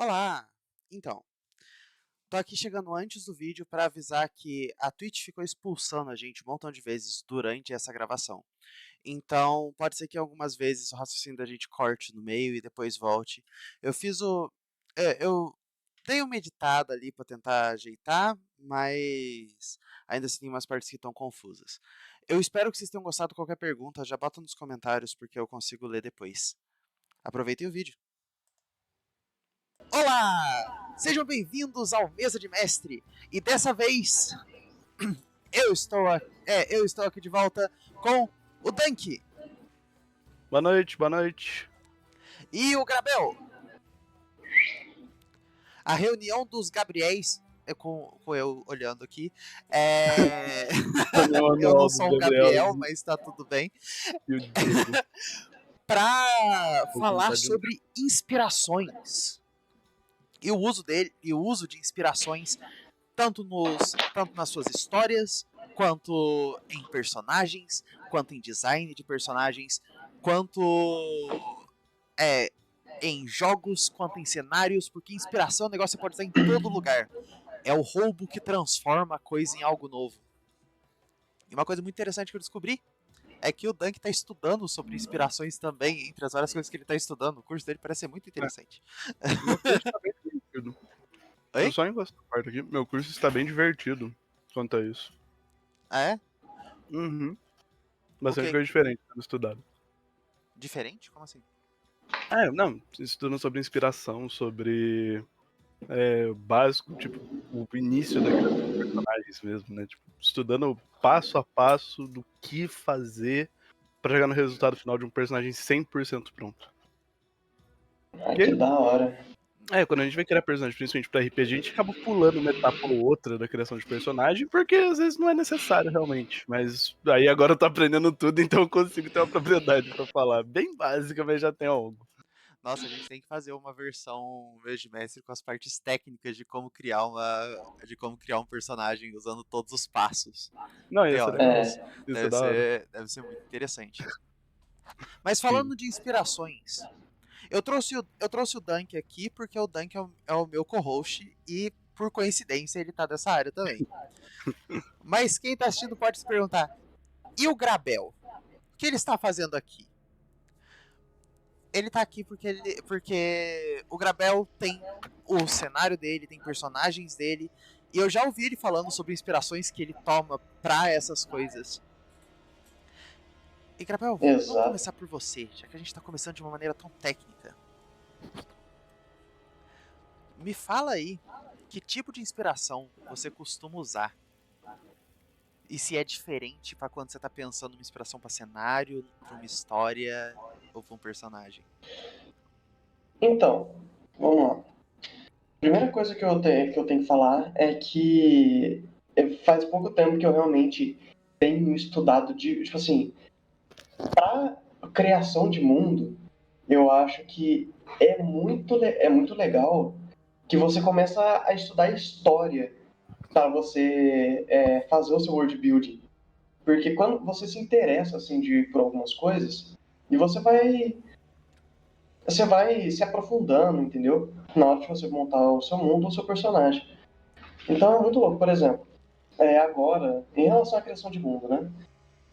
Olá! Então, tô aqui chegando antes do vídeo para avisar que a Twitch ficou expulsando a gente um montão de vezes durante essa gravação. Então, pode ser que algumas vezes o raciocínio da gente corte no meio e depois volte. Eu fiz o. Eu dei uma editada ali para tentar ajeitar, mas ainda assim tem umas partes que estão confusas. Eu espero que vocês tenham gostado. Qualquer pergunta, já bota nos comentários porque eu consigo ler depois. Aproveitem o vídeo. Olá! Sejam bem-vindos ao Mesa de Mestre. E dessa vez eu estou aqui de volta com o Dank Boa noite, boa noite. e o Grabel. A reunião dos Gabriéis, com eu olhando aqui, Reunião eu não anual dos sou um Gabriel, Gabriels mas tá tudo bem, e o Diego. para Vou falar contar de novo. sobre inspirações e o uso de inspirações tanto nas suas histórias, quanto em personagens, quanto em design de personagens, quanto é, em jogos, quanto em cenários, porque inspiração é um negócio que você pode usar em todo lugar. É o roubo que transforma a coisa em algo novo. E uma coisa muito interessante que eu descobri é que o Dunk está estudando sobre inspirações também, entre as várias coisas que ele está estudando. O curso dele parece ser muito interessante. Meu curso está bem divertido. Eu Oi? só encosto a parte aqui. Meu curso está bem divertido quanto a isso. Ah, é? Uhum. O Bastante quê? coisa diferente sendo estudado. Diferente? Como assim? Não, estudando sobre inspiração, sobre o básico, tipo, o início da criação de personagens mesmo, né? Tipo, estudando passo a passo do que fazer pra chegar no resultado final de um personagem 100% pronto. Ah, que da hora. Quando a gente vai criar personagem, principalmente pra RPG, a gente acaba pulando uma etapa ou outra da criação de personagem, porque às vezes não é necessário realmente. Mas aí agora eu tô aprendendo tudo, então eu consigo ter uma propriedade pra falar. Bem básica, mas já tem algo. Nossa, a gente tem que fazer uma versão Vez de Mestre com as partes técnicas de como criar um personagem usando todos os passos Não, ia ser legal. teóricos. É, Isso é da hora. Deve ser muito interessante. Mas Sim. falando de inspirações, eu trouxe o Dunk aqui porque o Dunk é o meu co-host e por coincidência ele tá dessa área também. Mas quem tá assistindo pode se perguntar: e o Grabel? O que ele está fazendo aqui? Ele tá aqui porque o Grabel tem o cenário dele, tem personagens dele, e eu já ouvi ele falando sobre inspirações que ele toma pra essas coisas. E Grabel, vamos exato. começar por você, já que a gente tá começando de uma maneira tão técnica. Me fala aí, que tipo de inspiração você costuma usar? E se é diferente pra quando você tá pensando numa inspiração pra cenário, pra uma história ou pra um personagem? Então, vamos lá. Primeira coisa que eu tenho que falar é que faz pouco tempo que eu realmente tenho estudado tipo assim, para criação de mundo, eu acho que é muito legal que você começa a estudar história para você fazer o seu world building. Porque quando você se interessa assim por algumas coisas, e você vai se aprofundando, entendeu? Na hora de você montar o seu mundo, o seu personagem. Então é muito louco. Por exemplo, agora, em relação à criação de mundo, né?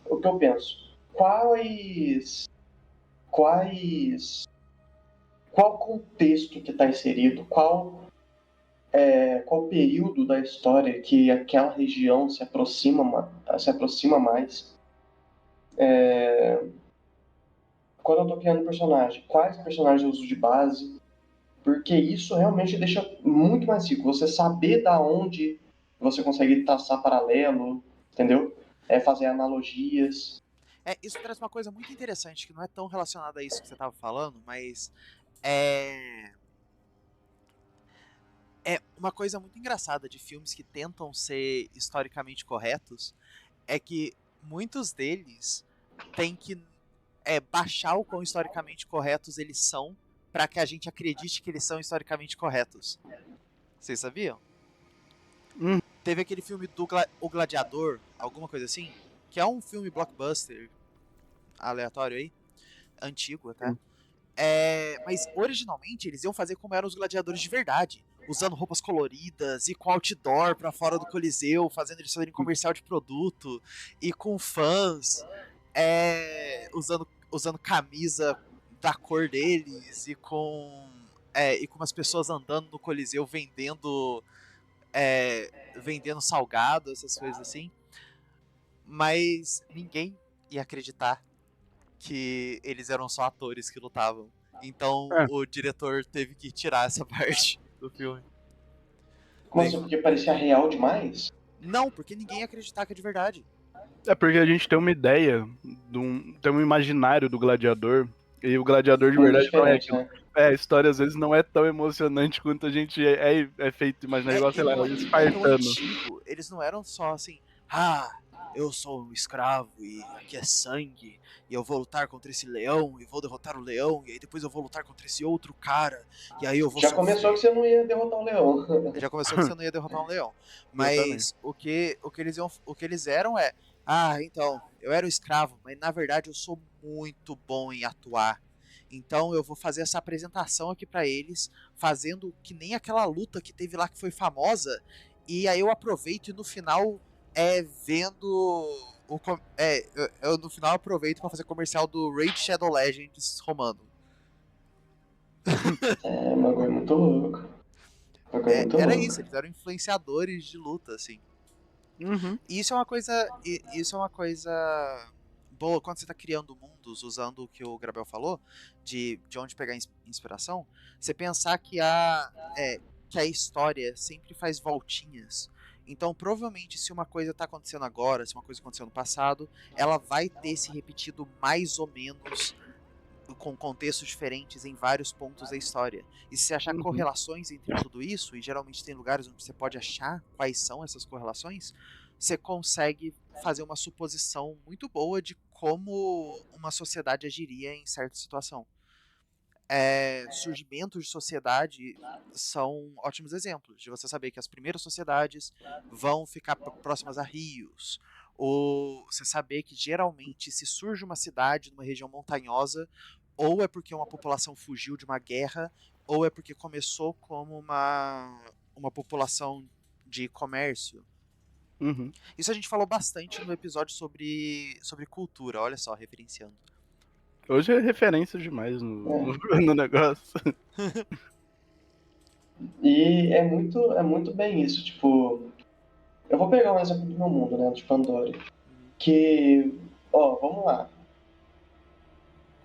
O que eu penso? Quais, qual contexto que está inserido? Qual período da história que aquela região se aproxima mais? Quando eu estou criando personagem, quais personagens eu uso de base? Porque isso realmente deixa muito mais rico. Você saber da onde você consegue traçar paralelo, entendeu? Fazer analogias. Isso traz uma coisa muito interessante que não é tão relacionada a isso que você estava falando, mas é é uma coisa muito engraçada de filmes que tentam ser historicamente corretos é que muitos deles têm que baixar o quão historicamente corretos eles são para que a gente acredite que eles são historicamente corretos. Vocês sabiam? Hum. Teve aquele filme do O Gladiador, alguma coisa assim, que é um filme blockbuster aleatório aí, antigo até. Mas originalmente eles iam fazer como eram os gladiadores de verdade, usando roupas coloridas e com outdoor pra fora do Coliseu, fazendo eles fazerem comercial de produto e com fãs, usando camisa da cor deles e com umas pessoas andando no Coliseu vendendo salgado, essas coisas assim. Mas ninguém ia acreditar que eles eram só atores que lutavam. Então É, o diretor teve que tirar essa parte do filme. Como assim? Porque parecia real demais? Não, porque ninguém ia acreditar que é de verdade. é porque a gente tem uma ideia, tem um imaginário do gladiador, e o gladiador de Muito verdade não é diferente, aquilo. né? A história às vezes não é tão emocionante quanto a gente é feito imaginar, igual, sei lá, o É tão espartano. antigo. Eles não eram só assim, ah, eu sou um escravo e aqui é sangue, e eu vou lutar contra esse leão, e vou derrotar o leão, e aí depois eu vou lutar contra esse outro cara, e aí eu vou Já começou que sofrer. você não ia derrotar o leão. Já começou que você não ia derrotar um leão. Exatamente. Mas o que eles eram então, eu era um escravo, mas na verdade eu sou muito bom em atuar. Então eu vou fazer essa apresentação aqui pra eles, fazendo que nem aquela luta que teve lá que foi famosa, e aí eu aproveito e no final vendo eu no final aproveito pra fazer comercial do Raid Shadow Legends romano. É, um bagulho muito louco. Um bagulho muito Era louco. isso, eles eram influenciadores de luta, assim. Uhum. E isso é uma coisa boa quando você está criando mundos, usando o que o Gabriel falou, de onde pegar inspiração, você pensar que a história sempre faz voltinhas. Então, provavelmente, se uma coisa está acontecendo agora, se uma coisa aconteceu no passado, ela vai ter se repetido mais ou menos com contextos diferentes em vários pontos da história. E se você achar Uhum. correlações entre tudo isso, e geralmente tem lugares onde você pode achar quais são essas correlações, você consegue fazer uma suposição muito boa de como uma sociedade agiria em certa situação. Surgimentos de sociedade são ótimos exemplos de você saber que as primeiras sociedades vão ficar próximas a rios, ou você saber que geralmente se surge uma cidade numa região montanhosa, ou é porque uma população fugiu de uma guerra, ou é porque começou como uma população de comércio. Uhum. Isso a gente falou bastante no episódio sobre cultura, olha só, referenciando. Hoje é referência demais no, É. no negócio. E é muito bem isso. Tipo, eu vou pegar um exemplo do meu mundo, né? De Pandora. Uhum. Que, ó, vamos lá.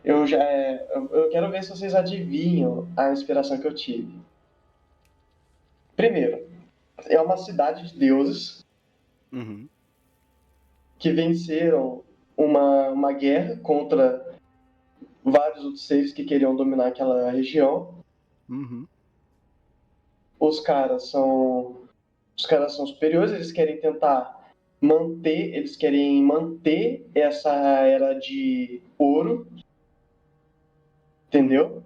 Eu quero ver se vocês adivinham a inspiração que eu tive. Primeiro, é uma cidade de deuses Uhum. que venceram uma guerra contra vários outros seres que queriam dominar aquela região. Uhum. Os caras são os caras são superiores, eles querem manter essa era de ouro, entendeu? Uhum.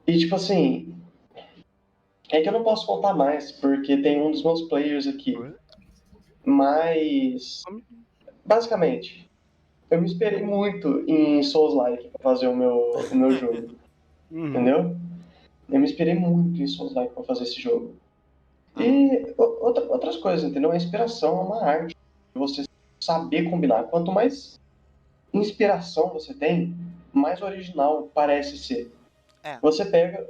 E tipo assim, é que eu não posso contar mais, porque tem um dos meus players aqui. Ué? Mas, basicamente, eu me esperei muito em Souls-like pra fazer o meu jogo, Uhum. entendeu? Eu me inspirei muito em Souls-like pra fazer esse jogo. Aham. E outras coisas, entendeu? A inspiração é uma arte. Você saber combinar. Quanto mais inspiração você tem, mais original parece ser. É. Você pega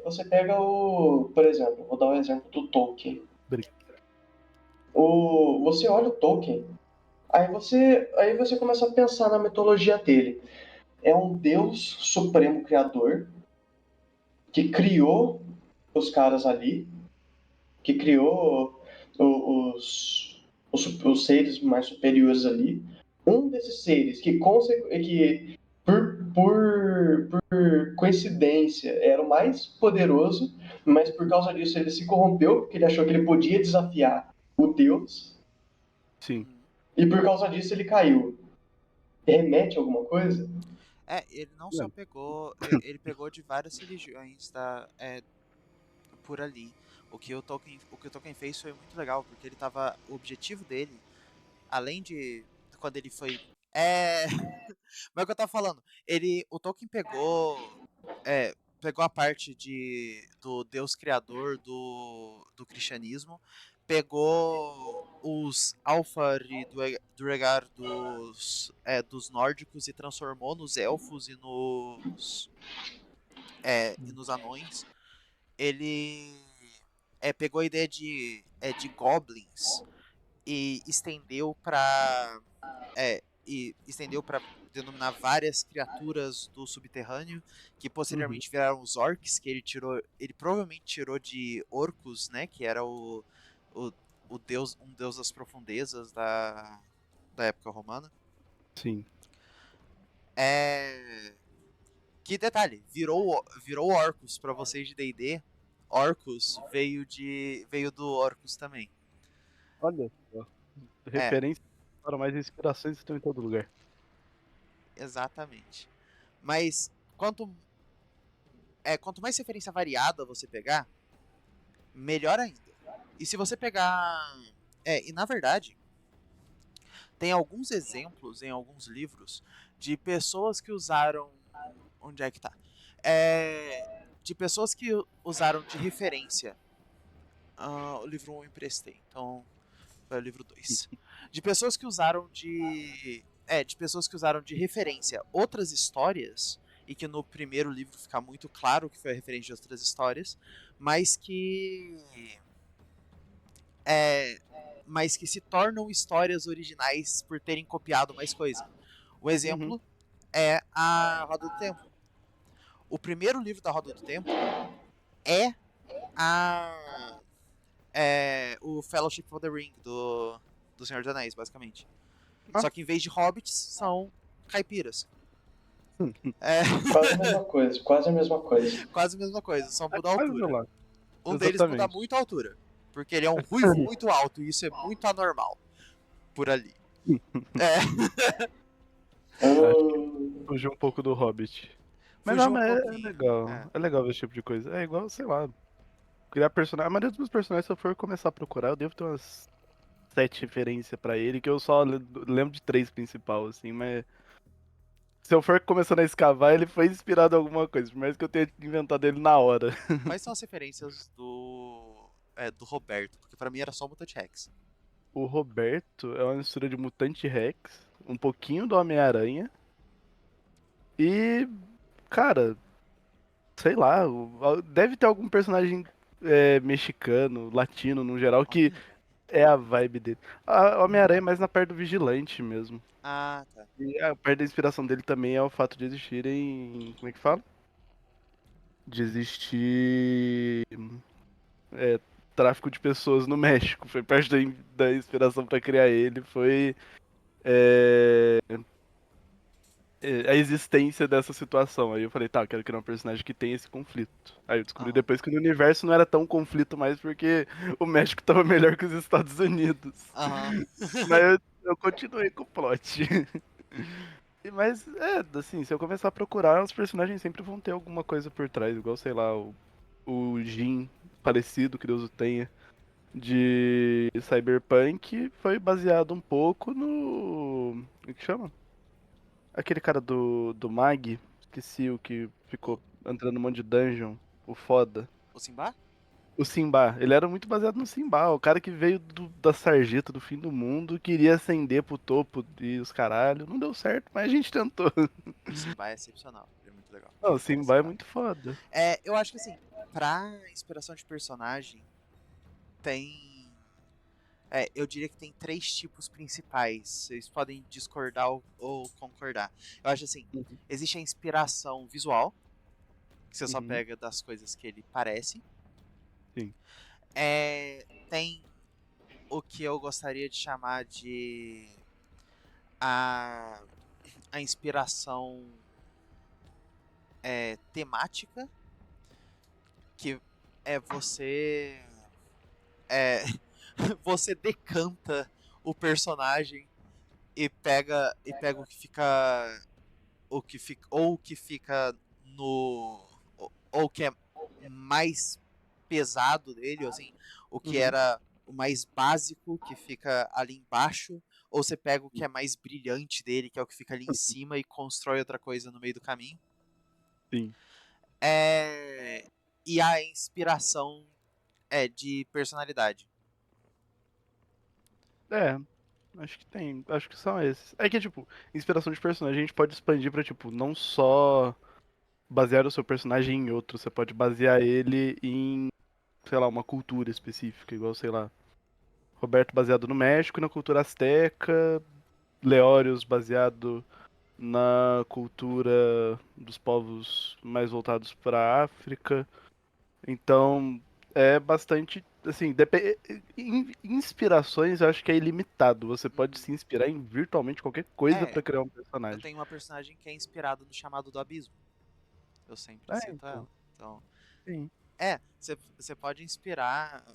por exemplo, vou dar um exemplo do Tolkien. Você olha o Tolkien, aí você começa a pensar na mitologia dele. É um deus supremo criador que criou os caras ali, que criou os seres mais superiores ali. Um desses seres que por coincidência era o mais poderoso, mas por causa disso ele se corrompeu, porque ele achou que ele podia desafiar o Deus, Sim. Uhum. e por causa disso ele caiu. Remete a alguma coisa? Ele não só Não. pegou, ele pegou de várias religiões por ali. O que o Tolkien fez foi muito legal, porque o objetivo dele, além de quando ele foi É. Mas é o que eu tava falando. O Tolkien pegou a parte do Deus criador do cristianismo, pegou os Alfari Duergar dos nórdicos e transformou nos elfos e nos anões. Ele pegou a ideia de goblins e estendeu para denominar várias criaturas do subterrâneo que Uhum. posteriormente viraram os orcs, que ele provavelmente tirou de Orcus, né, que era o, um deus das profundezas da época romana. Sim. Que detalhe, virou Orcus para vocês de D&D. Orcus veio do Orcus também. Olha só. É, Referência para mais inspirações estão em todo lugar. exatamente. Mas quanto mais referência variada você pegar, melhor ainda. E se você pegar. E na verdade, tem alguns exemplos em alguns livros de pessoas que usaram. Onde é que tá? De pessoas que usaram de referência. O livro 1 eu emprestei, então foi o livro 2. De pessoas que usaram de pessoas que usaram de referência outras histórias, e que no primeiro livro fica muito claro que foi a referência de outras histórias, mas que é, mas que se tornam histórias originais por terem copiado mais coisa. O Uhum. exemplo é a Roda do Tempo. O primeiro livro da Roda do Tempo é a o Fellowship of the Ring do Senhor dos Anéis, basicamente. Ah. Só que em vez de hobbits, são caipiras. É, Quase a mesma coisa, quase a mesma coisa. quase a mesma coisa, só muda a Quase do altura. lado. Um deles muda Exatamente. muito a altura, porque ele é um ruivo muito alto e isso é muito anormal por ali. É, Acho que Hum, fugiu um pouco do Hobbit. Mas não, fugiu um mas é pouquinho. legal. É legal ver esse tipo de coisa. É igual, sei lá, criar personagem. A maioria dos meus personagens, se eu for começar a procurar, eu devo ter umas 7 referências pra ele, que eu só lembro de 3 principal, assim, mas. Se eu for começando a escavar, ele foi inspirado em alguma coisa, por mais que eu tenha inventado ele na hora. Quais são as referências do Roberto? Porque pra mim era só o Mutant Rex. O Roberto é uma mistura de Mutante Rex, um pouquinho do Homem-Aranha e, cara, sei lá, deve ter algum personagem mexicano, latino no geral, que Olha. é a vibe dele. A Homem-Aranha é mais na parte do Vigilante mesmo. Ah, tá. E a parte da inspiração dele também é o fato de existirem. Como é que fala? De existir tráfico de pessoas no México. Foi parte da inspiração pra criar ele. Foi é, a existência dessa situação. Aí eu falei, tá, eu quero criar um personagem que tem esse conflito. Aí eu descobri Aham. depois que no universo não era tão conflito mais porque o México tava melhor que os Estados Unidos. Aham. Mas eu continuei com o plot. Mas, assim, se eu começar a procurar, os personagens sempre vão ter alguma coisa por trás, igual, sei lá, o Jin parecido, que Deus o tenha, de Cyberpunk, foi baseado um pouco no. O que chama? Aquele cara do Mag, esqueci o que ficou O, entrando num monte de dungeon, o foda. o Simba? O Simba, ele era muito baseado no Simba, o cara que veio da sarjeta do fim do mundo, queria ascender pro topo e os caralho. Não deu certo, mas a gente tentou. O Simba é excepcional. Ele é muito legal. Não, o Eu gosto do Simba é Simba. muito foda. Eu acho que assim, pra inspiração de personagem, tem. Eu diria que tem três tipos principais. Vocês podem discordar ou concordar. Eu acho assim, Uhum. existe a inspiração visual, que você só Uhum. pega das coisas que ele parece. Sim. Tem o que eu gostaria de chamar de a, a inspiração temática, que é é, você decanta o personagem e pega o que fica no ou o que é mais pesado dele, assim, o que Uhum. era o mais básico que fica ali embaixo, ou você pega o que é mais brilhante dele, que é o que fica ali em cima, e constrói outra coisa no meio do caminho. Sim. E a inspiração é de personalidade. É, acho que tem. Acho que são esses. É que, tipo, inspiração de personagem a gente pode expandir pra, tipo, não só basear o seu personagem em outro, você pode basear ele em, sei lá, uma cultura específica, igual, sei lá, Roberto baseado no México e na cultura azteca, Leórios baseado na cultura dos povos mais voltados para a África. Então, é bastante, assim, inspirações eu acho que é ilimitado. Você pode se inspirar em virtualmente qualquer coisa É, para criar um eu personagem. tenho uma personagem que é inspirada no Chamado do Abismo. Eu sempre cito Então, ela. Então, sim. você pode inspirar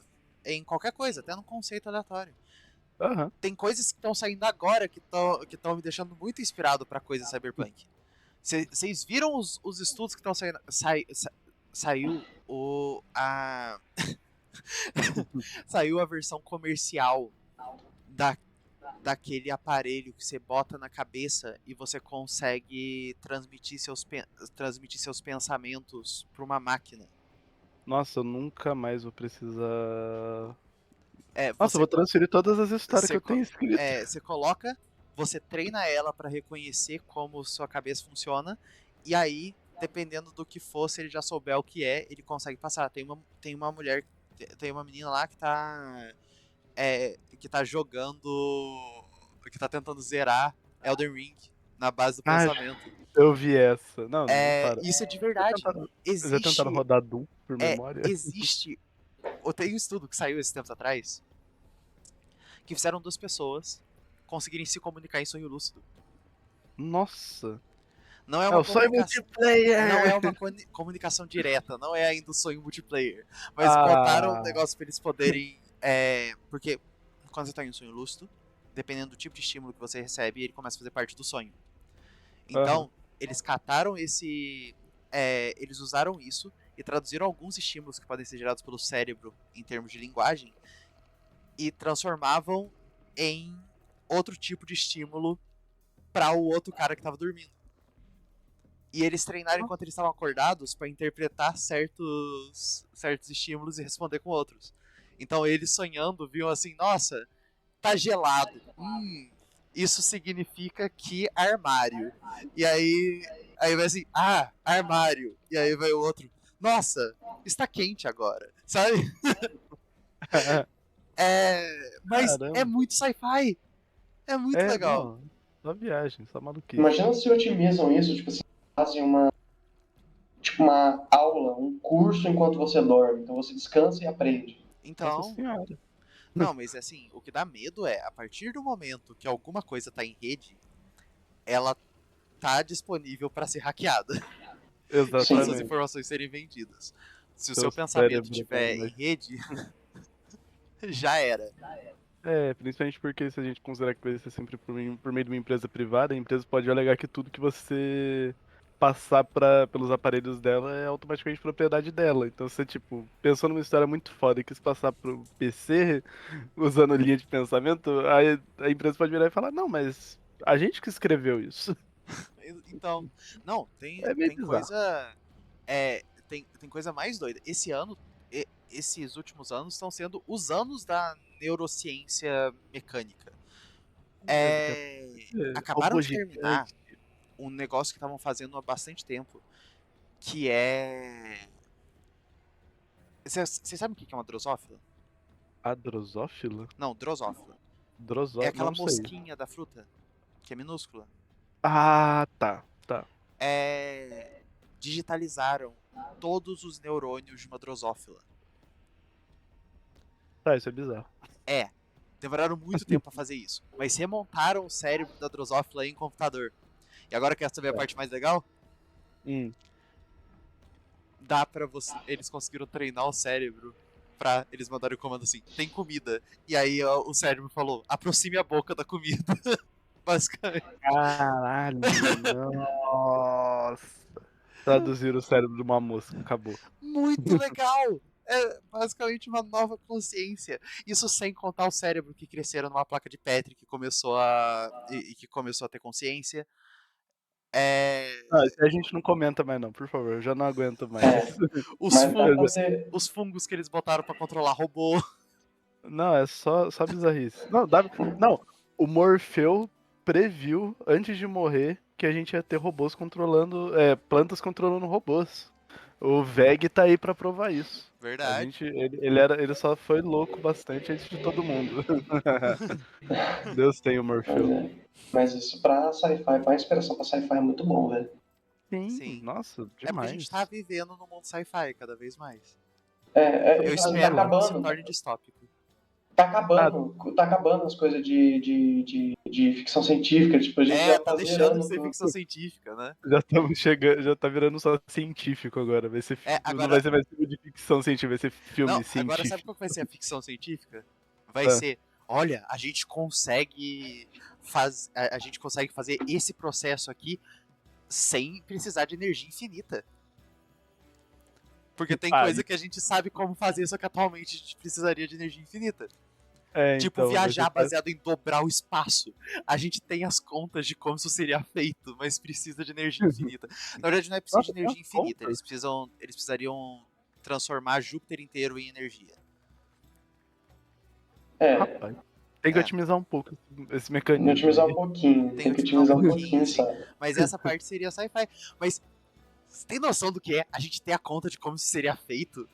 em qualquer coisa, até num conceito aleatório. Aham. Tem coisas que estão saindo agora que estão me deixando muito inspirado pra coisa cyberpunk. Vocês viram os estudos que estão saindo? Saiu saiu a versão comercial da, daquele aparelho que você bota na cabeça e você consegue transmitir seus pensamentos pra uma máquina. Nossa, eu nunca mais vou precisar. É, Nossa, eu vou transferir todas as histórias que você, eu tenho escrito. você coloca, você treina ela pra reconhecer como sua cabeça funciona, e aí, dependendo do que for, se ele já souber o que é, ele consegue passar. Tem uma mulher, tem uma menina lá que tá jogando, que tá tentando zerar Elden Ring na base do Ah, pensamento. eu vi essa. Não, não, para. Isso é de Já verdade. tentaram, já tentaram Existe, rodar Doom por memória? existe. Eu tenho um estudo que saiu esses tempos atrás que fizeram duas pessoas conseguirem se comunicar em sonho lúcido. Nossa. Não é É uma o sonho comunicação, não é multiplayer! uma comunicação direta, não é ainda o sonho multiplayer, mas botaram um Ah. negócio pra eles poderem, porque quando você tá em um sonho lúcido, dependendo do tipo de estímulo que você recebe, ele começa a fazer parte do sonho. Aham. Então, eles cataram eles usaram isso e traduziram alguns estímulos que podem ser gerados pelo cérebro em termos de linguagem e transformavam em outro tipo de estímulo para o outro cara que estava dormindo. E eles treinaram enquanto eles estavam acordados para interpretar certos estímulos e responder com outros. Então eles sonhando viam assim, nossa, tá gelado. Isso significa que armário. E aí vai assim, armário. E aí vai o outro, nossa, está quente agora, sabe? Mas é Caramba. muito sci-fi. É muito legal. Não. Só viagem, só maluquice. Imagina se otimizam isso, tipo assim, fazem uma aula, um curso enquanto você dorme. Então você descansa e aprende. Nossa Então, senhora. não, mas assim, o que dá medo é, a partir do momento que alguma coisa tá em rede, ela tá disponível para ser hackeada e para suas Exatamente. informações serem vendidas. Se o Seu seu pensamento cérebro vai estiver em rede, já era. principalmente porque se a gente considerar que vai ser sempre por meio de uma empresa privada, a empresa pode alegar que tudo que você passar pelos aparelhos dela é automaticamente propriedade dela. Então você, tipo, pensou numa história muito foda e quis passar pro PC usando linha de pensamento, a empresa pode virar e falar, não, mas a gente que escreveu isso. Então, não, tem, É meio tem bizarro. coisa. Tem coisa mais doida. Esses últimos anos estão sendo os anos da neurociência mecânica. Acabaram Robô de terminar gigante. um negócio que estavam fazendo há bastante tempo, que é. Você sabe o que é uma drosófila? A drosófila? Não, drosófila. É Drosófila? aquela Não sei. mosquinha da fruta, que é minúscula. Ah, tá. Tá. Digitalizaram todos os neurônios de uma drosófila. Tá, isso é bizarro. Demoraram muito tempo pra fazer isso, mas remontaram o cérebro da drosófila em computador. E agora quer saber a parte mais legal? Dá pra você. Eles conseguiram treinar o cérebro pra eles mandarem o comando assim: tem comida. E aí o cérebro falou: aproxime a boca da comida. Basicamente. Caralho, nossa. Traduzir o cérebro de uma mosca, acabou. Muito legal! É basicamente uma nova consciência. Isso sem contar o cérebro que cresceram numa placa de Petri que começou e que começou a ter consciência. É, Ah, isso a gente não comenta mais não, por favor, eu já não aguento mais. É, os mas dá pra fungos, ter. os fungos que eles botaram pra controlar robô. Não, é só bizarrice. Não, o Morfeu previu, antes de morrer, que a gente ia ter robôs controlando, plantas controlando robôs. O Veg tá aí pra provar isso. Verdade. Ele só foi louco bastante antes de todo mundo. Deus tem o Morfeu. Mas isso pra sci-fi, pra inspiração pra sci-fi é muito bom, velho. Sim, Sim. nossa, É porque a gente tá demais. vivendo no mundo sci-fi cada vez mais. Eu Tá espero que não se acabando. torne distópico. Ah, Tá acabando as coisas de ficção científica. Tipo, a gente já Tá tá deixando de zerando ser tudo. ficção científica, né? já estamos chegando, já tá virando só científico agora. Não vai Agora. ser mais filme de ficção científica, vai ser filme Não, agora sabe científico. qual que vai ser a ficção científica? Vai Ah, ser, olha, a gente consegue a gente consegue fazer esse processo aqui sem precisar de energia infinita. Porque tem Ah, coisa que a gente sabe como fazer, só que atualmente a gente precisaria de energia infinita. Tipo, então, vai ser viajar baseado em dobrar o espaço. A gente tem as contas de como isso seria feito, mas precisa de energia infinita. Na verdade, não é preciso de Nossa, tem energia umas infinita. contas. Eles precisariam transformar Júpiter inteiro em energia. É, Rapaz, tem que É, otimizar um pouco esse tem que mecanismo otimizar um aí. pouquinho. tem que Tem que otimizar um otimizar um pouquinho, pouquinho assim. só. Mas essa parte seria sci-fi. Mas você tem noção do que é a gente ter a conta de como isso seria feito?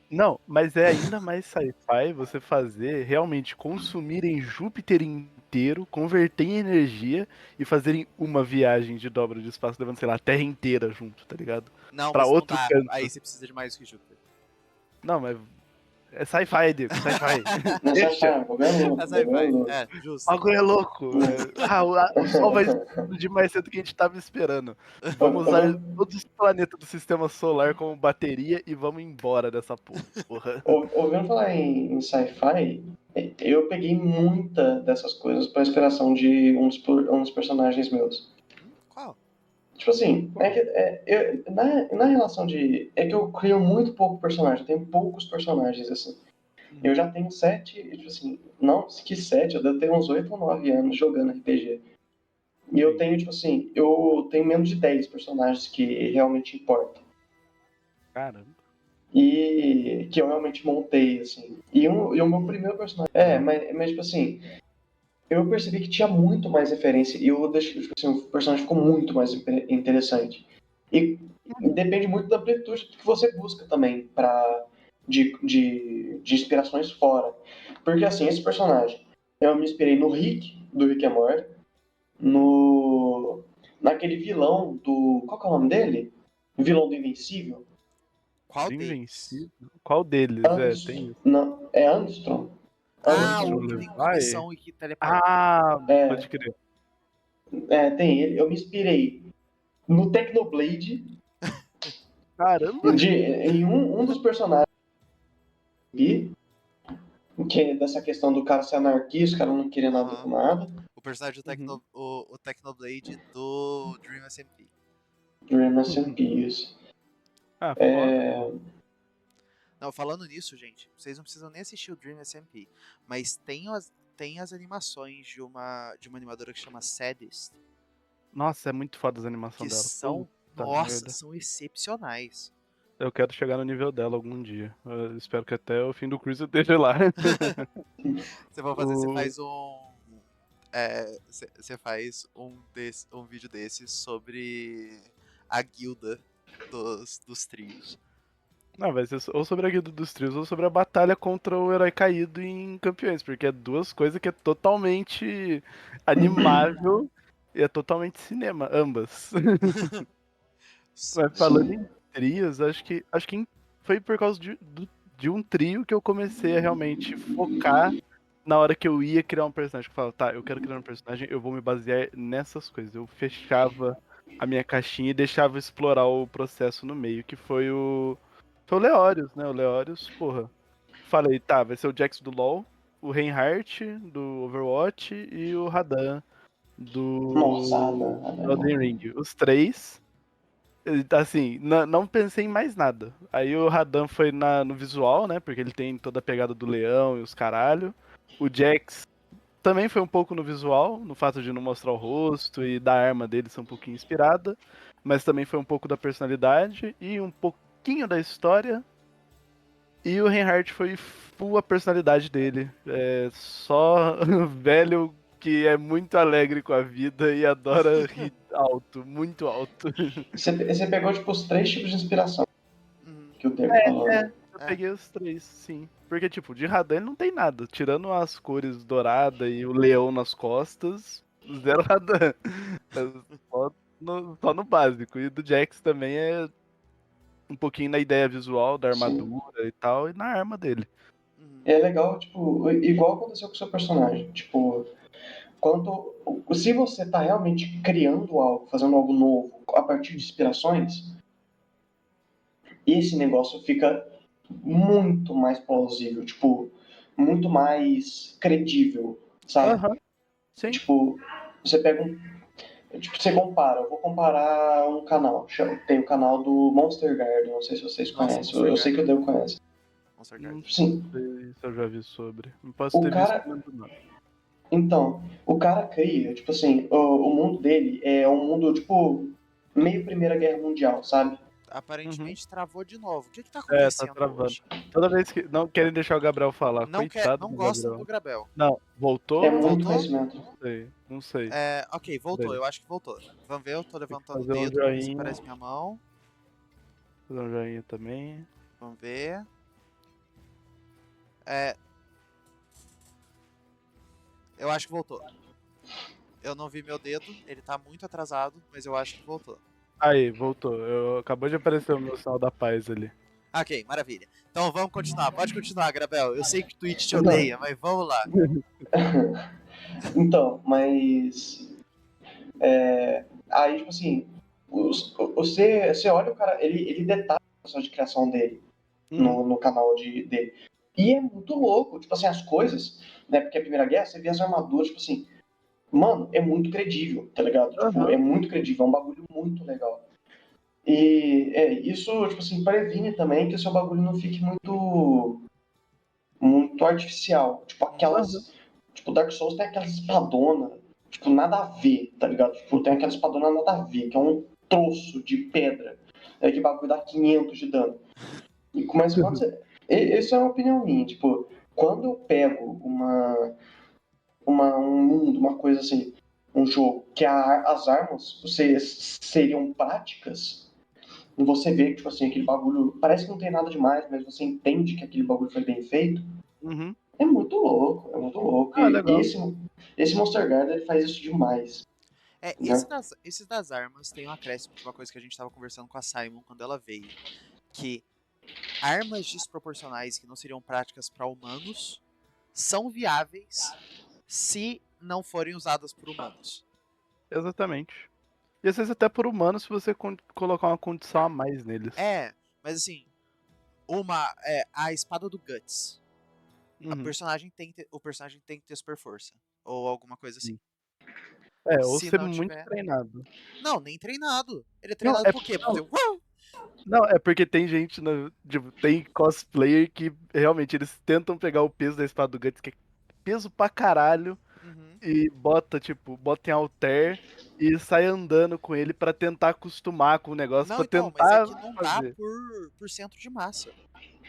Não, mas é ainda mais sci-fi você fazer realmente consumir em Júpiter inteiro, converter em energia e fazerem uma viagem de dobra de espaço, levando, sei lá, a Terra inteira junto, tá ligado? Não, Pra mas não outro dá. Aí canto. você precisa de mais do que Júpiter. Não, mas é sci-fi, Diego, sci-fi. Nessa Deixa. fase, o bagulho é louco, É o bagulho é sci-fi. louco. É, O justo. bagulho é louco. O Sol vai explodir mais cedo do que a gente tava esperando. Vamos usar Ouviu, todos os planetas do sistema solar como bateria e vamos embora dessa porra. ouvindo falar em sci-fi, eu peguei muita dessas coisas pra inspiração de um dos personagens meus. Qual? Tipo assim, na relação de. É que eu crio muito pouco personagem, eu tenho poucos personagens, assim. Eu já tenho 7, tipo assim, não, que 7, eu devo ter uns 8 ou 9 anos jogando RPG. E eu tenho, tipo assim, eu tenho menos de 10 personagens que realmente importam. Caramba. E que eu realmente montei, assim. E o meu primeiro personagem. Mas tipo assim, eu percebi que tinha muito mais referência e eu deixei, tipo assim, o personagem ficou muito mais interessante. E depende muito da amplitude que você busca também de inspirações fora. Porque assim, esse personagem, eu me inspirei no Rick, do Rick and Morty, naquele vilão do. Qual que é o nome dele? O vilão do Invencível? Qual Do deles? Invencível? Qual deles? É, tem isso. Não, é Armstrong. Ah, Armstrong o Armstrong. que tem Levi? conexão e que teleporta. Ah, É, pode crer. tem ele. Eu me inspirei no Technoblade, Caramba! em um dos personagens aqui, que é dessa questão do cara ser anarquista, o cara não querer nada com Aham. nada. O personagem Uhum. o Technoblade do Dream SMP. Dream SMP, isso. Ah, foda, pô. É, Não, falando nisso, gente, vocês não precisam nem assistir o Dream SMP, mas tem as animações de uma animadora que chama Sadist, Nossa, é muito foda as que animações dela. são, Puta nossa, merda. são excepcionais. Eu quero chegar no nível dela algum dia. Eu espero que até o fim do cruise eu esteja lá. Você vai fazer, você O... faz você faz um vídeo desses sobre a guilda dos trios. Não, vai ser ou sobre a Guilda dos Trios ou sobre a batalha contra o herói caído em Campeões, porque é duas coisas que é totalmente animável e é totalmente cinema, ambas. Mas falando sim. em trios, foi por causa de um trio que eu comecei a realmente focar na hora que eu ia criar um personagem. Eu falava, tá, eu quero criar um personagem, eu vou me basear nessas coisas. Eu fechava a minha caixinha e deixava explorar o processo no meio, que foi o Leórios, né? O Leórios, porra. Falei, tá, vai ser o Jax do LoL, o Reinhardt do Overwatch e o Radan Nossa, do Adam é bom. Elden Ring. Os três. Assim, não pensei em mais nada. Aí o Radan foi no visual, né? Porque ele tem toda a pegada do leão e os caralho. O Jax também foi um pouco no visual, no fato de não mostrar o rosto e da arma dele ser um pouquinho inspirada. Mas também foi um pouco da personalidade e um pouquinho da história. E o Reinhardt foi full a personalidade dele. É só velho que é muito alegre com a vida e adora rir alto, muito alto. Você pegou, tipo, os 3 tipos de inspiração Uhum. que o Diego falou, É, né? eu É. peguei os três, sim. Porque, tipo, de Radan ele não tem nada. Tirando as cores dourada e o leão nas costas, zero Radan. É só no básico. E do Jax também é um pouquinho na ideia visual da Sim. armadura e tal, e na arma dele. Uhum. E é legal, tipo, igual aconteceu com o seu personagem. Tipo, se você tá realmente criando algo, fazendo algo novo, a partir de inspirações, esse negócio fica muito mais plausível, tipo, muito mais credível, sabe? Aham, sim. Tipo, você pega tipo, você compara, eu vou comparar um canal, tem o canal do Monster Garden, não sei se vocês Nossa, conhecem, Monster eu sei que o Garden. Deus conhece. Monster Não Garden. Sim, sei se eu já vi sobre. Não posso o ter visto cara, o nome. então, o cara cria, tipo assim, o mundo dele é um mundo, tipo, meio Primeira Guerra Mundial, sabe? Uhum. Aparentemente travou de novo. O que tá É, tá acontecendo travando. hoje? Toda vez que. Não querem deixar o Gabriel falar. Coitado Não do gostam do Gabriel. Grabel. Não, É voltou? muito Voltou? conhecimento. Não sei, não sei. É, ok, voltou. Peraí. Eu acho que voltou. Vamos ver, eu tô Tem que levantando o fazer um dedo pra ver se joinha. aparece minha mão. Fazer um joinha também. Vamos ver. É, eu acho que voltou. Eu não vi meu dedo, ele tá muito atrasado, mas eu acho que voltou. Aí, voltou. Acabou de aparecer o meu sinal da paz ali. Ok, maravilha. Então vamos continuar. Pode continuar, Grabel. Eu sei que o Twitch te Então, odeia, mas vamos lá. então, mas aí, tipo assim, você olha o cara, ele detalha o processo de criação dele Uhum. no canal dele. E é muito louco, tipo assim, as coisas, né? Porque a Primeira Guerra, você vê as armaduras, tipo assim, mano, é muito credível, tá ligado? Tipo, é Aham. muito credível, é um bagulho muito legal. E isso, tipo assim, previne também que o seu bagulho não fique muito artificial. Tipo, Aham. aquelas. Tipo, Dark Souls tem aquelas espadonas, tipo, nada a ver, tá ligado? Tipo, tem aquela espadona nada a ver, que é um troço de pedra, que bagulho dá 500 de dano. Mas quando você. Isso é uma opinião minha, tipo, quando eu pego um mundo, uma coisa assim, um jogo, que as armas seriam práticas, e você vê que, tipo assim, aquele bagulho parece que não tem nada demais, mas você entende que aquele bagulho foi bem feito, Uhum. é muito louco, é muito louco. Ah, E legal. esse Monster Garden ele faz isso demais, É, né? esse das armas tem um acréscimo de uma coisa que a gente tava conversando com a Simon quando ela veio. Que armas desproporcionais que não seriam práticas para humanos são viáveis se não forem usadas por humanos. Exatamente. E às vezes até por humano se você colocar uma condição a mais neles. É, mas assim, a espada do Guts. Uhum. O personagem tem que ter super força. Ou alguma coisa assim. Sim. É, ou Se ser não muito tiver. treinado. Não, nem treinado. Ele é Não, treinado por quê? Pra não, fazer. Uau! não, é porque tem gente, tipo, tem cosplayer que realmente eles tentam pegar o peso da espada do Guts, que é peso pra caralho, Uhum. e bota em halter e sai andando com ele pra tentar acostumar com o negócio, Não, pra então, mas é tentar que não dá fazer. por centro de massa.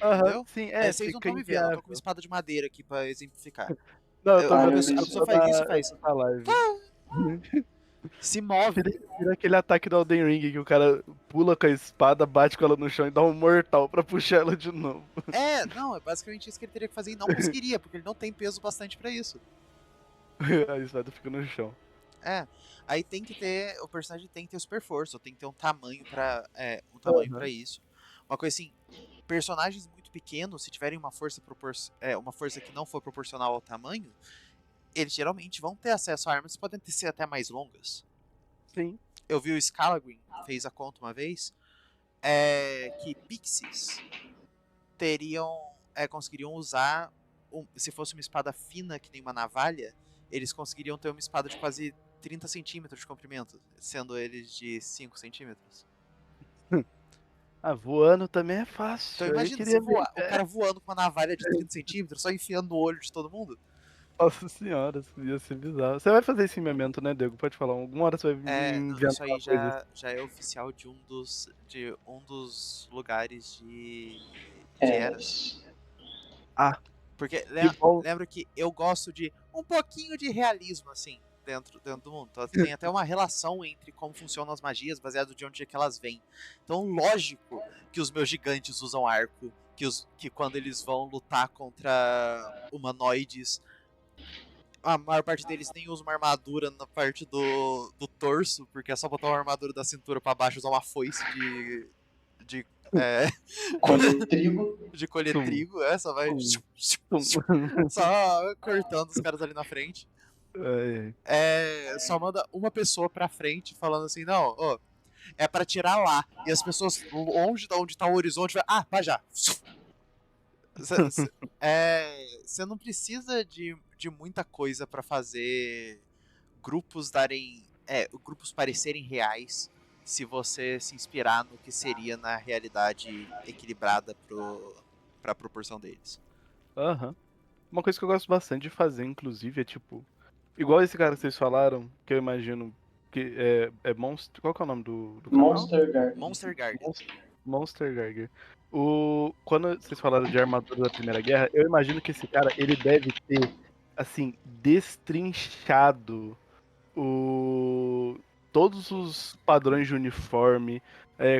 Aham, Entendeu? sim, É, é, vocês não fica estão me vendo, eu tô com uma inviável. espada de madeira aqui pra exemplificar. Não, eu tô Ah, vendo eu aqui vi A isso. pessoa faz isso e na faz. na live. Se move. Vira aquele ataque do Elden Ring que o cara pula com a espada, bate com ela no chão e dá um mortal pra puxar ela de novo. É, não, é basicamente isso que ele teria que fazer e não conseguiria, porque ele não tem peso bastante pra isso. A espada fica no chão. É, aí tem que ter, o personagem tem que ter super força, tem que ter um tamanho para Aham. isso. Uma coisa assim, personagens muito pequenos, se tiverem uma força que não for proporcional ao tamanho, eles geralmente vão ter acesso a armas que podem ser até mais longas. Sim. Eu vi o Scalagreen, fez a conta uma vez, que pixies conseguiriam usar, se fosse uma espada fina que nem uma navalha, eles conseguiriam ter uma espada de quase 30 centímetros de comprimento, sendo eles de 5 centímetros. Ah, voando também é Então fácil. Eu imagina queria você ver. voar, o cara voando com uma navalha de 30 centímetros, só enfiando no olho de todo mundo. Nossa senhora, isso ia ser bizarro. Você vai fazer esse memento, né, Diego? Pode falar. Alguma hora você vai É, me isso inventar aí uma coisa. já é oficial de um dos lugares de É, Eras. mas. Ah, Porque que bom. lembro que eu gosto de um pouquinho de realismo, assim, dentro do mundo. Então, tem até uma relação entre como funcionam as magias, baseado de onde é que elas vêm. Então, lógico que os meus gigantes usam arco, que quando eles vão lutar contra humanoides, a maior parte deles nem usa uma armadura na parte do torso, porque é só botar uma armadura da cintura pra baixo e usar uma foice de, é, Colher trigo. de colher Tum, trigo, só vai tum, tum. só cortando os caras ali na frente. Ai, Só manda uma pessoa pra frente falando assim, não, ó, é pra tirar lá. E as pessoas longe de onde tá o horizonte vai, vai já. Você não precisa de muita coisa pra fazer grupos parecerem reais se você se inspirar no que seria na realidade equilibrada pra proporção deles. aham. Uma coisa que eu gosto bastante de fazer, inclusive, é tipo. Igual esse cara que vocês falaram, que eu imagino que é Monster. Qual que é o nome do canal? Monster Garden. Monster Garden. Monster Garger. Quando vocês falaram de armadura da Primeira Guerra, eu imagino que esse cara, ele deve ter, assim, destrinchado o... todos os padrões de uniforme,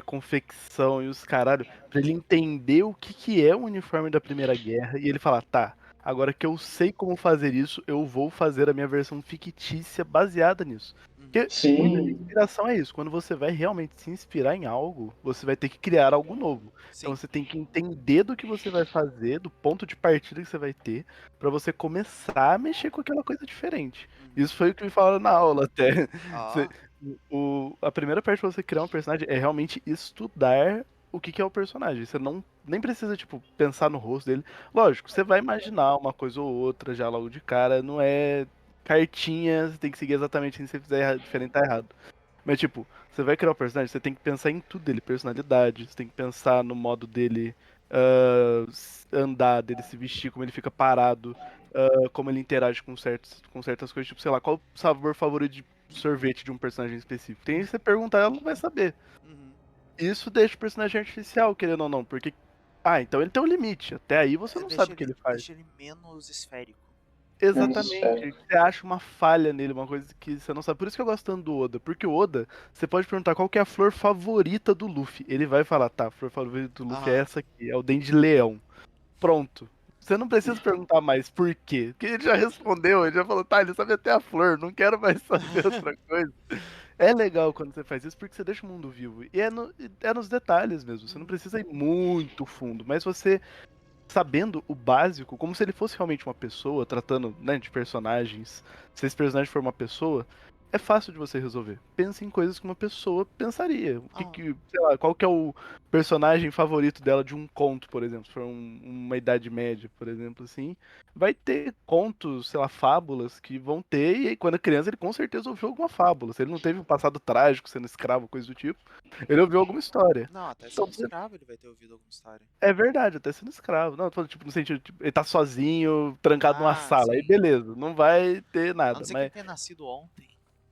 confecção e os caralho, pra ele entender o que que é o uniforme da Primeira Guerra e ele falar, tá, agora que eu sei como fazer isso, eu vou fazer a minha versão fictícia baseada nisso. Porque muita Sim. inspiração é isso, quando você vai realmente se inspirar em algo, você vai ter que criar algo novo. Então Sim. você tem que entender do que você vai fazer, do ponto de partida que você vai ter, pra você começar a mexer com aquela coisa diferente. Uhum. Isso foi o que me falaram na aula até. Você- Ó. a primeira parte pra você criar um personagem é realmente estudar o que que é o personagem. Você não nem precisa, tipo, pensar no rosto dele. Lógico, você vai imaginar uma coisa ou outra já logo de cara. Não é cartinha, você tem que seguir exatamente assim, se você fizer diferente tá errado. Mas, tipo, você vai criar um personagem, você tem que pensar em tudo dele, personalidade, você tem que pensar no modo dele andar, dele se vestir, como ele fica parado, como ele interage com certas coisas, tipo, sei lá, qual o sabor favorito de sorvete de um personagem específico. Tem que você perguntar, ela não vai saber. Uhum. Isso deixa o personagem artificial, querendo ou não, porque. Ah, então ele tem um limite. Até aí você não sabe o que ele faz. Deixa ele menos esférico. Menos Exatamente. esférico. Você acha uma falha nele, uma coisa que você não sabe. Por isso que eu gosto tanto do Oda. Porque o Oda, você pode perguntar qual que é a flor favorita do Luffy. Ele vai falar, tá, a flor favorita do Luffy é Aham. essa aqui, é o dente de leão. Pronto. Você não precisa perguntar mais por quê. Porque ele já respondeu, ele já falou, tá, ele sabe até a flor, não quero mais saber outra coisa. É legal quando você faz isso porque você deixa o mundo vivo. E é nos detalhes mesmo. Você não precisa ir muito fundo, mas você sabendo o básico, como se ele fosse realmente uma pessoa, tratando, né, de personagens. Se esse personagem for uma pessoa, é fácil de você resolver. Pensa em coisas que uma pessoa pensaria. Aham. Sei lá, qual que é o personagem favorito dela de um conto, por exemplo, se for uma Idade Média, por exemplo, assim. Vai ter contos, sei lá, fábulas que vão ter, e aí, quando é criança ele com certeza ouviu alguma fábula. Se ele não teve um passado trágico, sendo escravo, coisa do tipo, ele ouviu alguma história. Não, até Então, sendo escravo ele vai ter ouvido alguma história. é verdade, até sendo escravo. Não, tô falando, tipo, no sentido, tipo, ele tá sozinho, trancado numa Ah, sala. Aí sim. beleza, não vai ter A não nada, ser que ele mas tenha nascido ontem,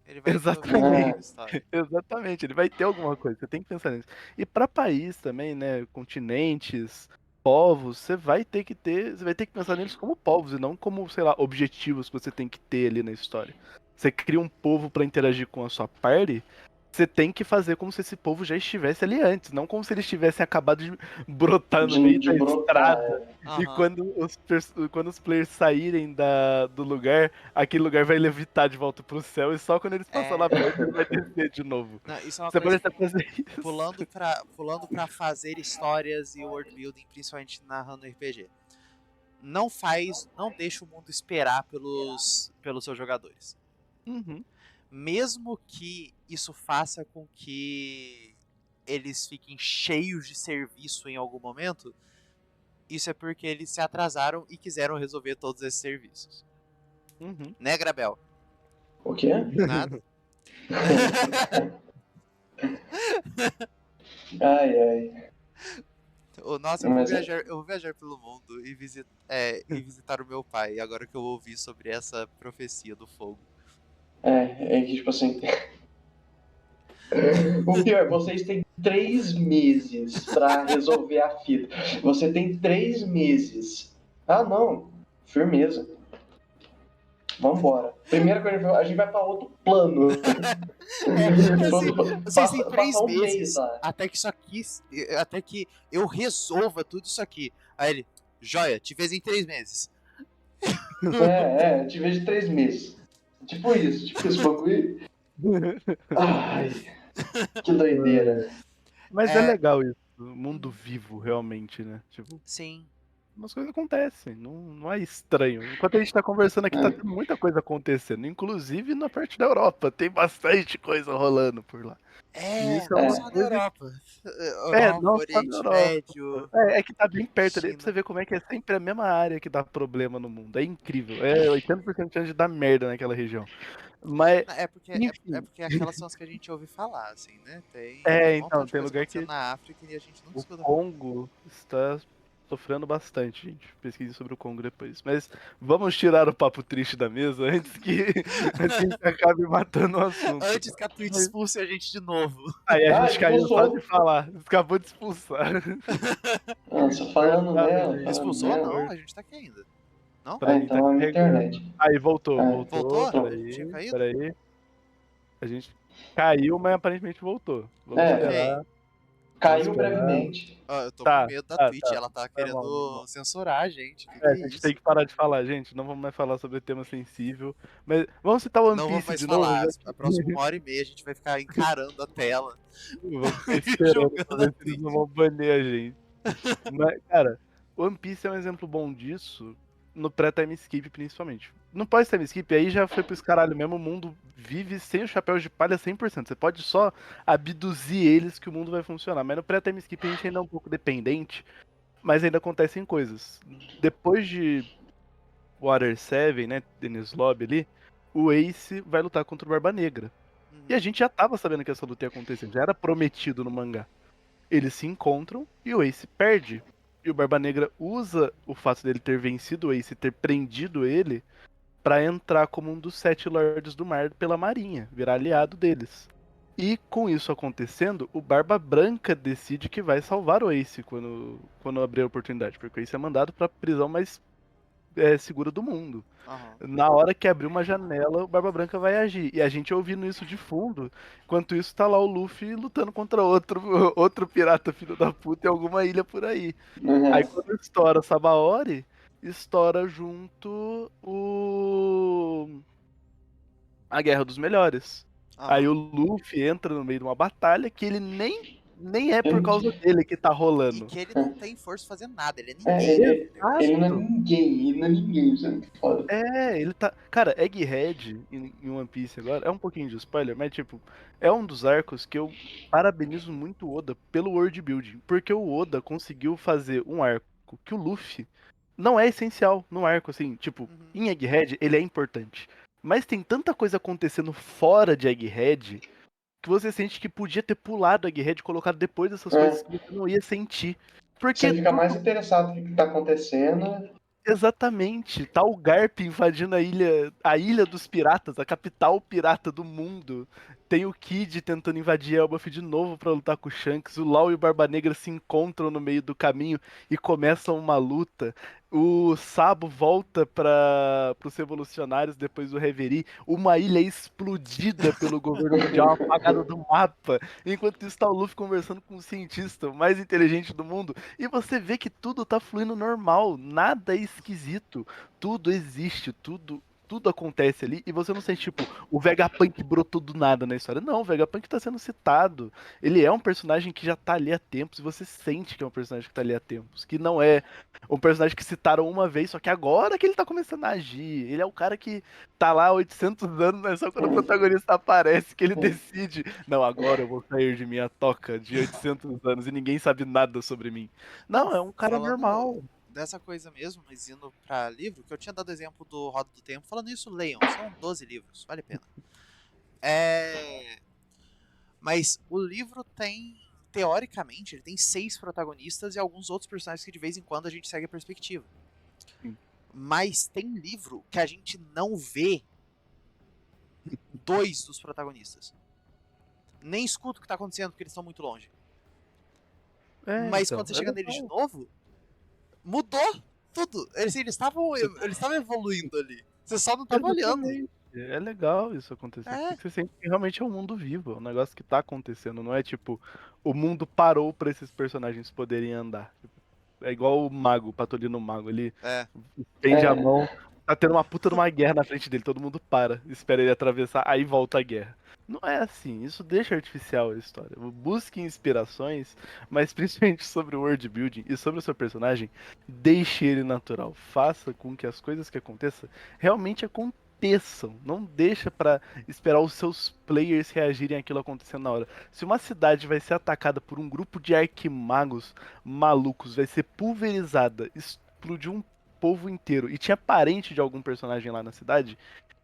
ele vai ter ouvido exatamente, Ah, alguma história. exatamente, ele vai ter alguma coisa, você tem que pensar nisso. E pra país também, né, continentes, povos, você vai ter que pensar neles como povos e não como, sei lá, objetivos que você tem que ter ali na história. Você cria um povo pra interagir com a sua party, você tem que fazer como se esse povo já estivesse ali antes, não como se eles tivessem acabado de brotar no meio de da brotar. estrada. E Aham. quando os players saírem do lugar, aquele lugar vai levitar de volta pro céu e só quando eles passam lá É. perto ele vai descer de novo. Não, isso é uma Você pode coisa. até fazer isso. Pulando pra fazer histórias e world building, principalmente narrando RPG. Não deixa o mundo esperar pelos seus jogadores. Uhum. Mesmo que isso faça com que eles fiquem cheios de serviço em algum momento, isso é porque eles se atrasaram e quiseram resolver todos esses serviços. Uhum. Né, Grabel? O quê? Nada? Ai, ai. Nossa, Mas eu vou viajar pelo mundo e visitar o meu pai, agora que eu ouvi sobre essa profecia do fogo. é que, tipo assim. O pior, vocês têm 3 meses pra resolver a fita. Você tem 3 meses. Ah, não. Firmeza. Vambora. Primeira coisa, a gente vai pra outro plano. Assim, vocês têm Passar três um mês meses lá. até que eu resolva tudo isso aqui. Aí ele, joia, te vejo em 3 meses. Te vejo 3 meses. Tipo isso, esse bagulho. Ai, que doideira. Mas é É, legal isso, o mundo vivo, realmente, né? Tipo, sim. umas coisas acontecem, não é estranho. Enquanto a gente tá conversando aqui, tá É. tendo muita coisa acontecendo, inclusive na parte da Europa, tem bastante coisa rolando por lá. E É, isso é não uma É. só na coisa. Europa. Europa, Não só na Oriente Europa. Médio, É que tá bem perto ali, pra você China. ver como é que é sempre a mesma área que dá problema no mundo. É incrível. É 80% de chance de dar merda naquela região. Mas, É enfim. porque aquelas são as que a gente ouve falar, assim, né? Tem um montão Então, de tem coisa lugar acontecendo que na África e a gente nunca o escuta falar. Congo está sofrendo bastante, gente. Pesquise sobre o Congo depois. Mas vamos tirar o papo triste da mesa antes que a gente acabe matando o assunto. Antes que a Twitch Mas expulse a gente de novo. aí a Ah, gente caiu só de expulsou. falar. Acabou de expulsar. Nossa, falando Cortaram, nela, gente. falando Expulsou? nela. Não, a gente tá aqui ainda. Não? Pra mim tá Então é a minha carregando. internet. Aí voltou, É, voltou. Voltou? Tinha Peraí, caído? peraí. A gente caiu, mas aparentemente voltou. Vamos é, Ok. esperar. Vamos caiu esperar. brevemente. Eu tô com Tá, medo da tá, Twitch, tá. ela tá Normal, querendo normal. censurar a gente. Que A é gente tem isso? que parar de falar, gente. Não vamos mais falar sobre tema sensível. Mas vamos citar One Não vamos Piece mais de novo, falar. já A que próxima 1 hora e meia a gente vai ficar encarando a tela vamos ficar e esperando pra julgando a ver se eles não Twitch. vão banir a gente. Mas, cara, One Piece é um exemplo bom disso no pré-time skip, principalmente. No pós-time skip, aí já foi pros caralho mesmo. O mundo vive sem o chapéu de palha 100%. Você pode só abduzir eles que o mundo vai funcionar. Mas no pré-time skip a gente ainda é um pouco dependente, mas ainda acontecem coisas. Depois de Water 7, né, Enies Lobby ali, o Ace vai lutar contra o Barba Negra. E a Uhum. gente já tava sabendo que essa luta ia acontecer, já era prometido no mangá. Eles se encontram e o Ace perde. E o Barba Negra usa o fato dele ter vencido o Ace e ter prendido ele pra entrar como um dos 7 Lords do Mar pela Marinha, virar aliado deles. E com isso acontecendo, o Barba Branca decide que vai salvar o Ace quando abrir a oportunidade, porque o Ace é mandado pra prisão mais segura do mundo. Aham. Na hora que abrir uma janela, o Barba Branca vai agir. E a gente ouvindo isso de fundo, enquanto isso tá lá o Luffy lutando contra outro, outro pirata filho da puta em alguma ilha por aí. Aí Uhum. quando estoura Sabaody, estoura junto a Guerra dos Melhores. Aí Aham. o Luffy entra no meio de uma batalha que ele nem é por Ele, causa dele que tá E rolando. que ele não tem força pra fazer nada, ele é é, ninguém naquele ele negócio. não é Exato! ninguém, ele não é ninguém, isso é muito foda. Ele tá. Cara, Egghead em One Piece agora é um pouquinho de spoiler, mas tipo, é um dos arcos que eu parabenizo muito o Oda pelo world building, porque o Oda conseguiu fazer um arco que o Luffy não é essencial no arco, assim, tipo, Uhum. em Egghead ele é importante, mas tem tanta coisa acontecendo fora de Egghead que você sente que podia ter pulado Egghead e colocado depois dessas coisas É, que você não ia sentir. você Porque fica mais tudo. interessado no que tá acontecendo. Exatamente. Tá o Garp invadindo a ilha dos piratas, a capital pirata do mundo. Tem o Kid tentando invadir Elbaf de novo pra lutar com o Shanks. O Law e o Barba Negra se encontram no meio do caminho e começam uma luta. O Sabo volta para os revolucionários depois do Reverie. Uma ilha explodida pelo governo mundial, apagada do mapa. Enquanto isso, tá o Luffy conversando com o cientista mais inteligente do mundo. E você vê que tudo tá fluindo normal, nada é esquisito, tudo existe, tudo acontece ali, e você não sente, tipo, o Vegapunk brotou do nada na história. Não, o Vegapunk tá sendo citado. Ele é um personagem que já tá ali há tempos, e você sente que é um personagem que tá ali há tempos, que não é um personagem que citaram uma vez, só que agora que ele tá começando a agir. Ele é o cara que tá lá há 800 anos, mas só quando o protagonista aparece que ele decide, não, agora eu vou sair de minha toca de 800 anos e ninguém sabe nada sobre mim. Não, Não, é um cara falando normal. dessa coisa mesmo, mas indo pra livro, que eu tinha dado exemplo do Roda do Tempo, falando isso, leiam, são 12 livros, vale a pena. É... Mas o livro tem teoricamente, ele tem 6 protagonistas e alguns outros personagens que de vez em quando a gente segue a perspectiva. Sim. Mas tem livro que a gente não vê 2 dos protagonistas. Nem escuta o que tá acontecendo porque eles estão muito longe. Mas Então, quando você chega neles de novo, mudou tudo. Eles estavam evoluindo ali. Você só não tava olhando. Exatamente. É legal isso acontecer, É, porque você sente que realmente é um mundo vivo, é um negócio que tá acontecendo, não é tipo, o mundo parou pra esses personagens poderem andar. Tipo, é igual o mago, o Patolino Mago, ele é. estende a É, mão, tá tendo uma puta de uma guerra na frente dele, todo mundo para, espera ele atravessar, aí volta a guerra. Não é assim, isso deixa artificial a história. Busque inspirações, mas principalmente sobre o world building e sobre o seu personagem, deixe ele natural. Faça com que as coisas que aconteçam realmente aconteçam. Não deixa pra esperar os seus players reagirem àquilo acontecendo na hora. Se uma cidade vai ser atacada por um grupo de arquimagos malucos, vai ser pulverizada, explodiu um povo inteiro e tinha parente de algum personagem lá na cidade,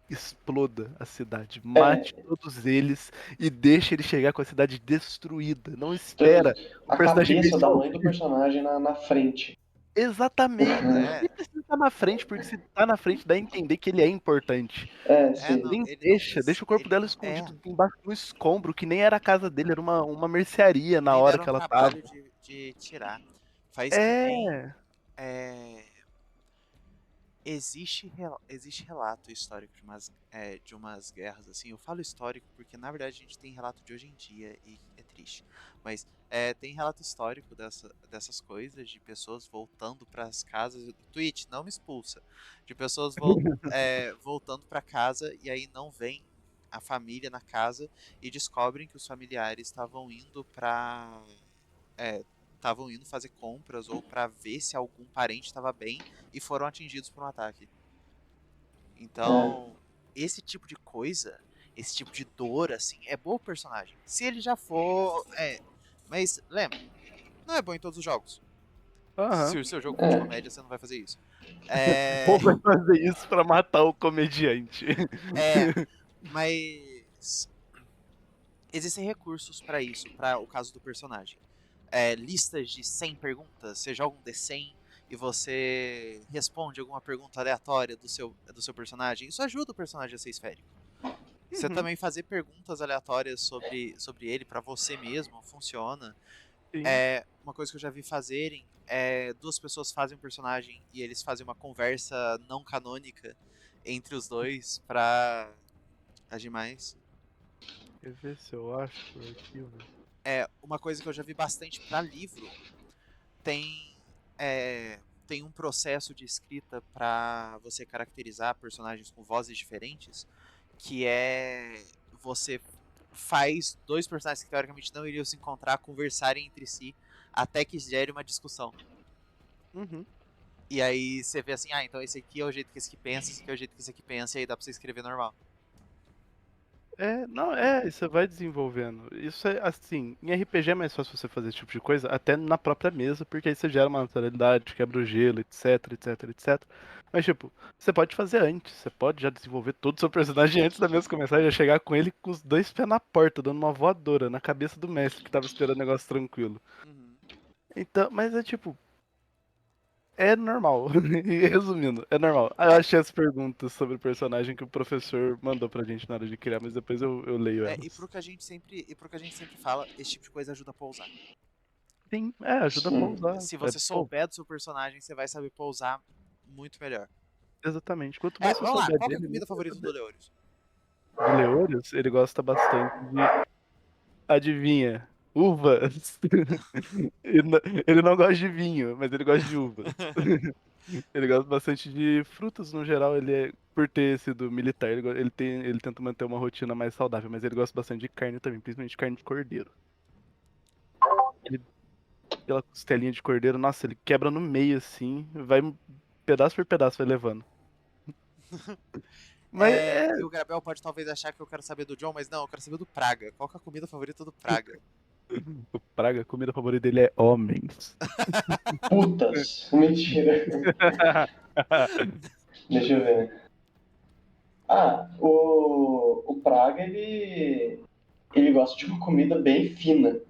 exploda a cidade, mate é, todos eles e deixe ele chegar com a cidade destruída. Não espera todos, o a personagem cabeça da principal. mãe do personagem na frente. Exatamente. É, Nem precisa estar na frente, porque se tá na frente dá a entender que ele é importante. É, não, sim. Nem ele não deixa o corpo ele dela escondido embaixo de um escombro, que nem era a casa dele, era uma mercearia na nem hora deram que um ela tava. trabalho de tirar. Faz que nem É. é, existe relato histórico de umas guerras assim. Eu falo histórico porque na verdade a gente tem relato de hoje em dia e é triste. Mas tem relato histórico dessas coisas, de pessoas voltando para as casas. Twitch, não me expulsa. De pessoas voltando para casa e aí não vem a família na casa e descobrem que os familiares é, estavam indo fazer compras ou para ver se algum parente estava bem e foram atingidos por um ataque. É, Então, esse tipo de coisa, esse tipo de dor, assim, é bom o personagem. Se ele já for. Mas, lembra, não é bom em todos os jogos. Se Aham. o seu jogo for de é, comédia, você não vai fazer isso. Ou É. vai fazer isso pra matar o comediante. É. Mas. Existem recursos para isso, para o caso do personagem. Listas de 100 perguntas, você joga um D100 e você responde alguma pergunta aleatória do seu personagem. Isso ajuda o personagem a ser esférico. Você Uhum, também fazer perguntas aleatórias sobre ele para você mesmo funciona. sim. Uma coisa que eu já vi fazerem é 2 pessoas fazem um personagem e eles fazem uma conversa não canônica entre os dois pra agir mais. Quer ver se eu acho o arquivo? Uma coisa que eu já vi bastante pra livro tem tem um processo de escrita para você caracterizar personagens com vozes diferentes, que é você faz 2 personagens que teoricamente não iriam se encontrar conversarem entre si até que gere uma discussão. Uhum. E aí você vê assim, então esse aqui é o jeito que esse aqui pensa, esse aqui é o jeito que esse aqui pensa, e aí dá pra você escrever normal. Não, você vai desenvolvendo. Isso é assim, em RPG é mais fácil você fazer esse tipo de coisa, até na própria mesa, porque aí você gera uma naturalidade, quebra o gelo, etc, etc, etc. Mas, tipo, você pode fazer antes, você pode já desenvolver todo o seu personagem antes da mesa começar, já chegar com ele com os 2 pés na porta, dando uma voadora na cabeça do mestre que tava esperando o negócio tranquilo. Uhum. Então, mas é tipo, é normal. E resumindo, é normal. Eu É, achei as perguntas sobre o personagem que o professor mandou pra gente na hora de criar, mas depois eu leio e elas. pro que a gente sempre fala, esse tipo de coisa ajuda a pousar. Sim, ajuda a sim. pousar. Se você souber do seu personagem, você vai saber pousar muito melhor. Exatamente. Quanto mais você Vamos lá, souber qual que é a dele, mais comida você vai favorita do saber. Leorius? Do Leorius, ele gosta bastante de. Adivinha? Uvas. Ele não gosta de vinho, mas ele gosta de uvas. Ele gosta bastante de frutas no geral. Por ter sido militar, ele tenta manter uma rotina mais saudável, mas ele gosta bastante de carne também, principalmente carne de cordeiro. Ele, aquela costelinha de cordeiro, nossa, ele quebra no meio assim, vai pedaço por pedaço, vai levando. Mas E o Gabriel pode talvez achar que eu quero saber do John, mas não, eu quero saber do Praga. Qual que é a comida favorita do Praga? o Praga, a comida favorita dele é homens. Putas. Mentira. Deixa eu ver. Ah, o Praga, ele gosta de uma comida bem fina.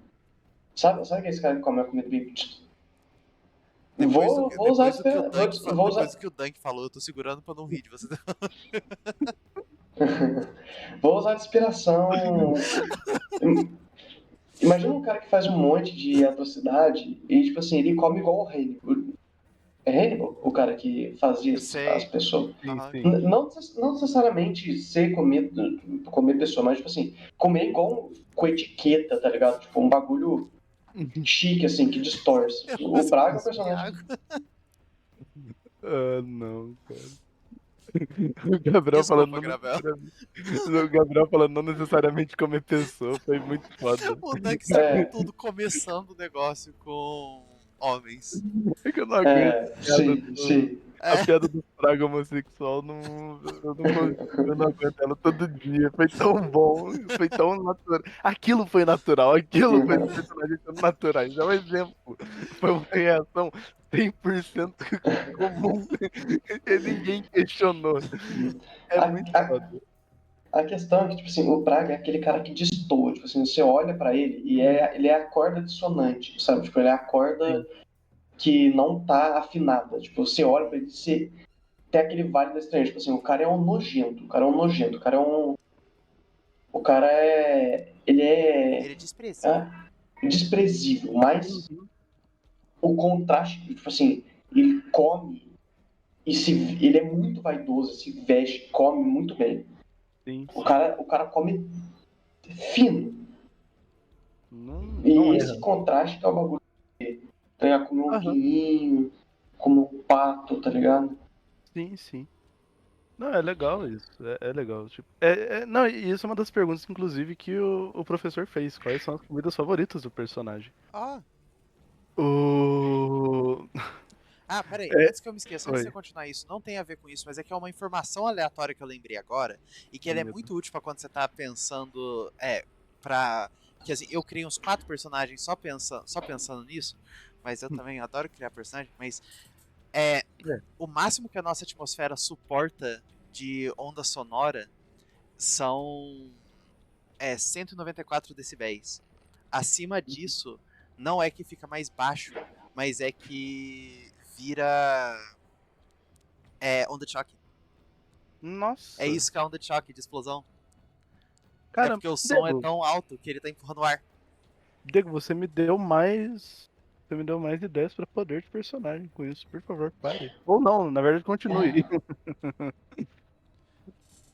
Sabe que é esse cara que come a comida bem... Depois do, Vou usar... Vou usar... depois do que o Dunk falou, eu tô segurando pra não rir de você. Vou usar de inspiração. Imagina um cara que faz um monte de atrocidade e, tipo assim, ele come igual o Hannibal. É Hannibal o cara que fazia as Sei. pessoas? Sim, Aham. sim. Não necessariamente ser comer pessoa, mas, tipo assim, comer igual com etiqueta, tá ligado? Tipo, um bagulho chique, assim, que distorce. Eu O quase Praga é um cuspi personagem. água. Ah, não, cara. O Gabriel falando Desculpa, não Gravel. necessariamente. O Gabriel falando não necessariamente comer pessoa foi muito foda. O Dunk sempre É, tudo começando o negócio com homens. É que eu não aguento sim, sim. a É, piada do praga homossexual, não, eu não consigo, eu não aguento ela todo dia. Foi tão bom, foi tão natural. Aquilo foi natural, aquilo foi os personagens sendo naturais. É um exemplo. Foi uma reação 100% comum. E ninguém questionou. É A, muito a, foda. a questão é que, tipo assim, o Praga é aquele cara que destoa. Tipo assim, você olha pra ele e ele é a corda dissonante, sabe? Tipo, ele é a corda Sim, que não tá afinada. Tipo, você olha pra ele e você tem aquele vale da estranha. Tipo assim, o cara é um nojento, o cara é um nojento, o cara é um. O cara é. Ele ele é. é desprezível. ah, desprezível, mas uhum, o contraste, tipo assim, ele come e se, ele é muito vaidoso, se veste, come muito bem. sim, sim. O cara come fino. Não, E não esse erra. contraste que é o bagulho. Tá ligado? Comer um Aham, pinguinho, comer um pato, tá ligado? sim, sim. Não, é legal isso. É legal. Tipo, não, e isso é uma das perguntas, inclusive, que o professor fez. Quais são as comidas favoritas do personagem? Ah, O... ah, peraí, É, antes que eu me esqueça, antes de você oi. continuar isso, não tem a ver com isso, mas é que é uma informação aleatória que eu lembrei agora e que Ai, ela é meu Deus. muito útil pra quando você tá pensando, pra que assim, eu criei uns 4 personagens só pensando nisso, mas eu também adoro criar personagem, mas é É. o máximo que a nossa atmosfera suporta de onda sonora são 194 decibéis. Acima disso, não é que fica mais baixo, mas é que vira onda de choque. É Nossa. isso que é onda de choque, de explosão. É Cara, porque o som é Diego, tão alto que ele tá empurrando o ar. Diego, você me deu mais. Você me deu mais ideias pra poder de personagem com isso. Por favor, pare. Ou não, na verdade, continue.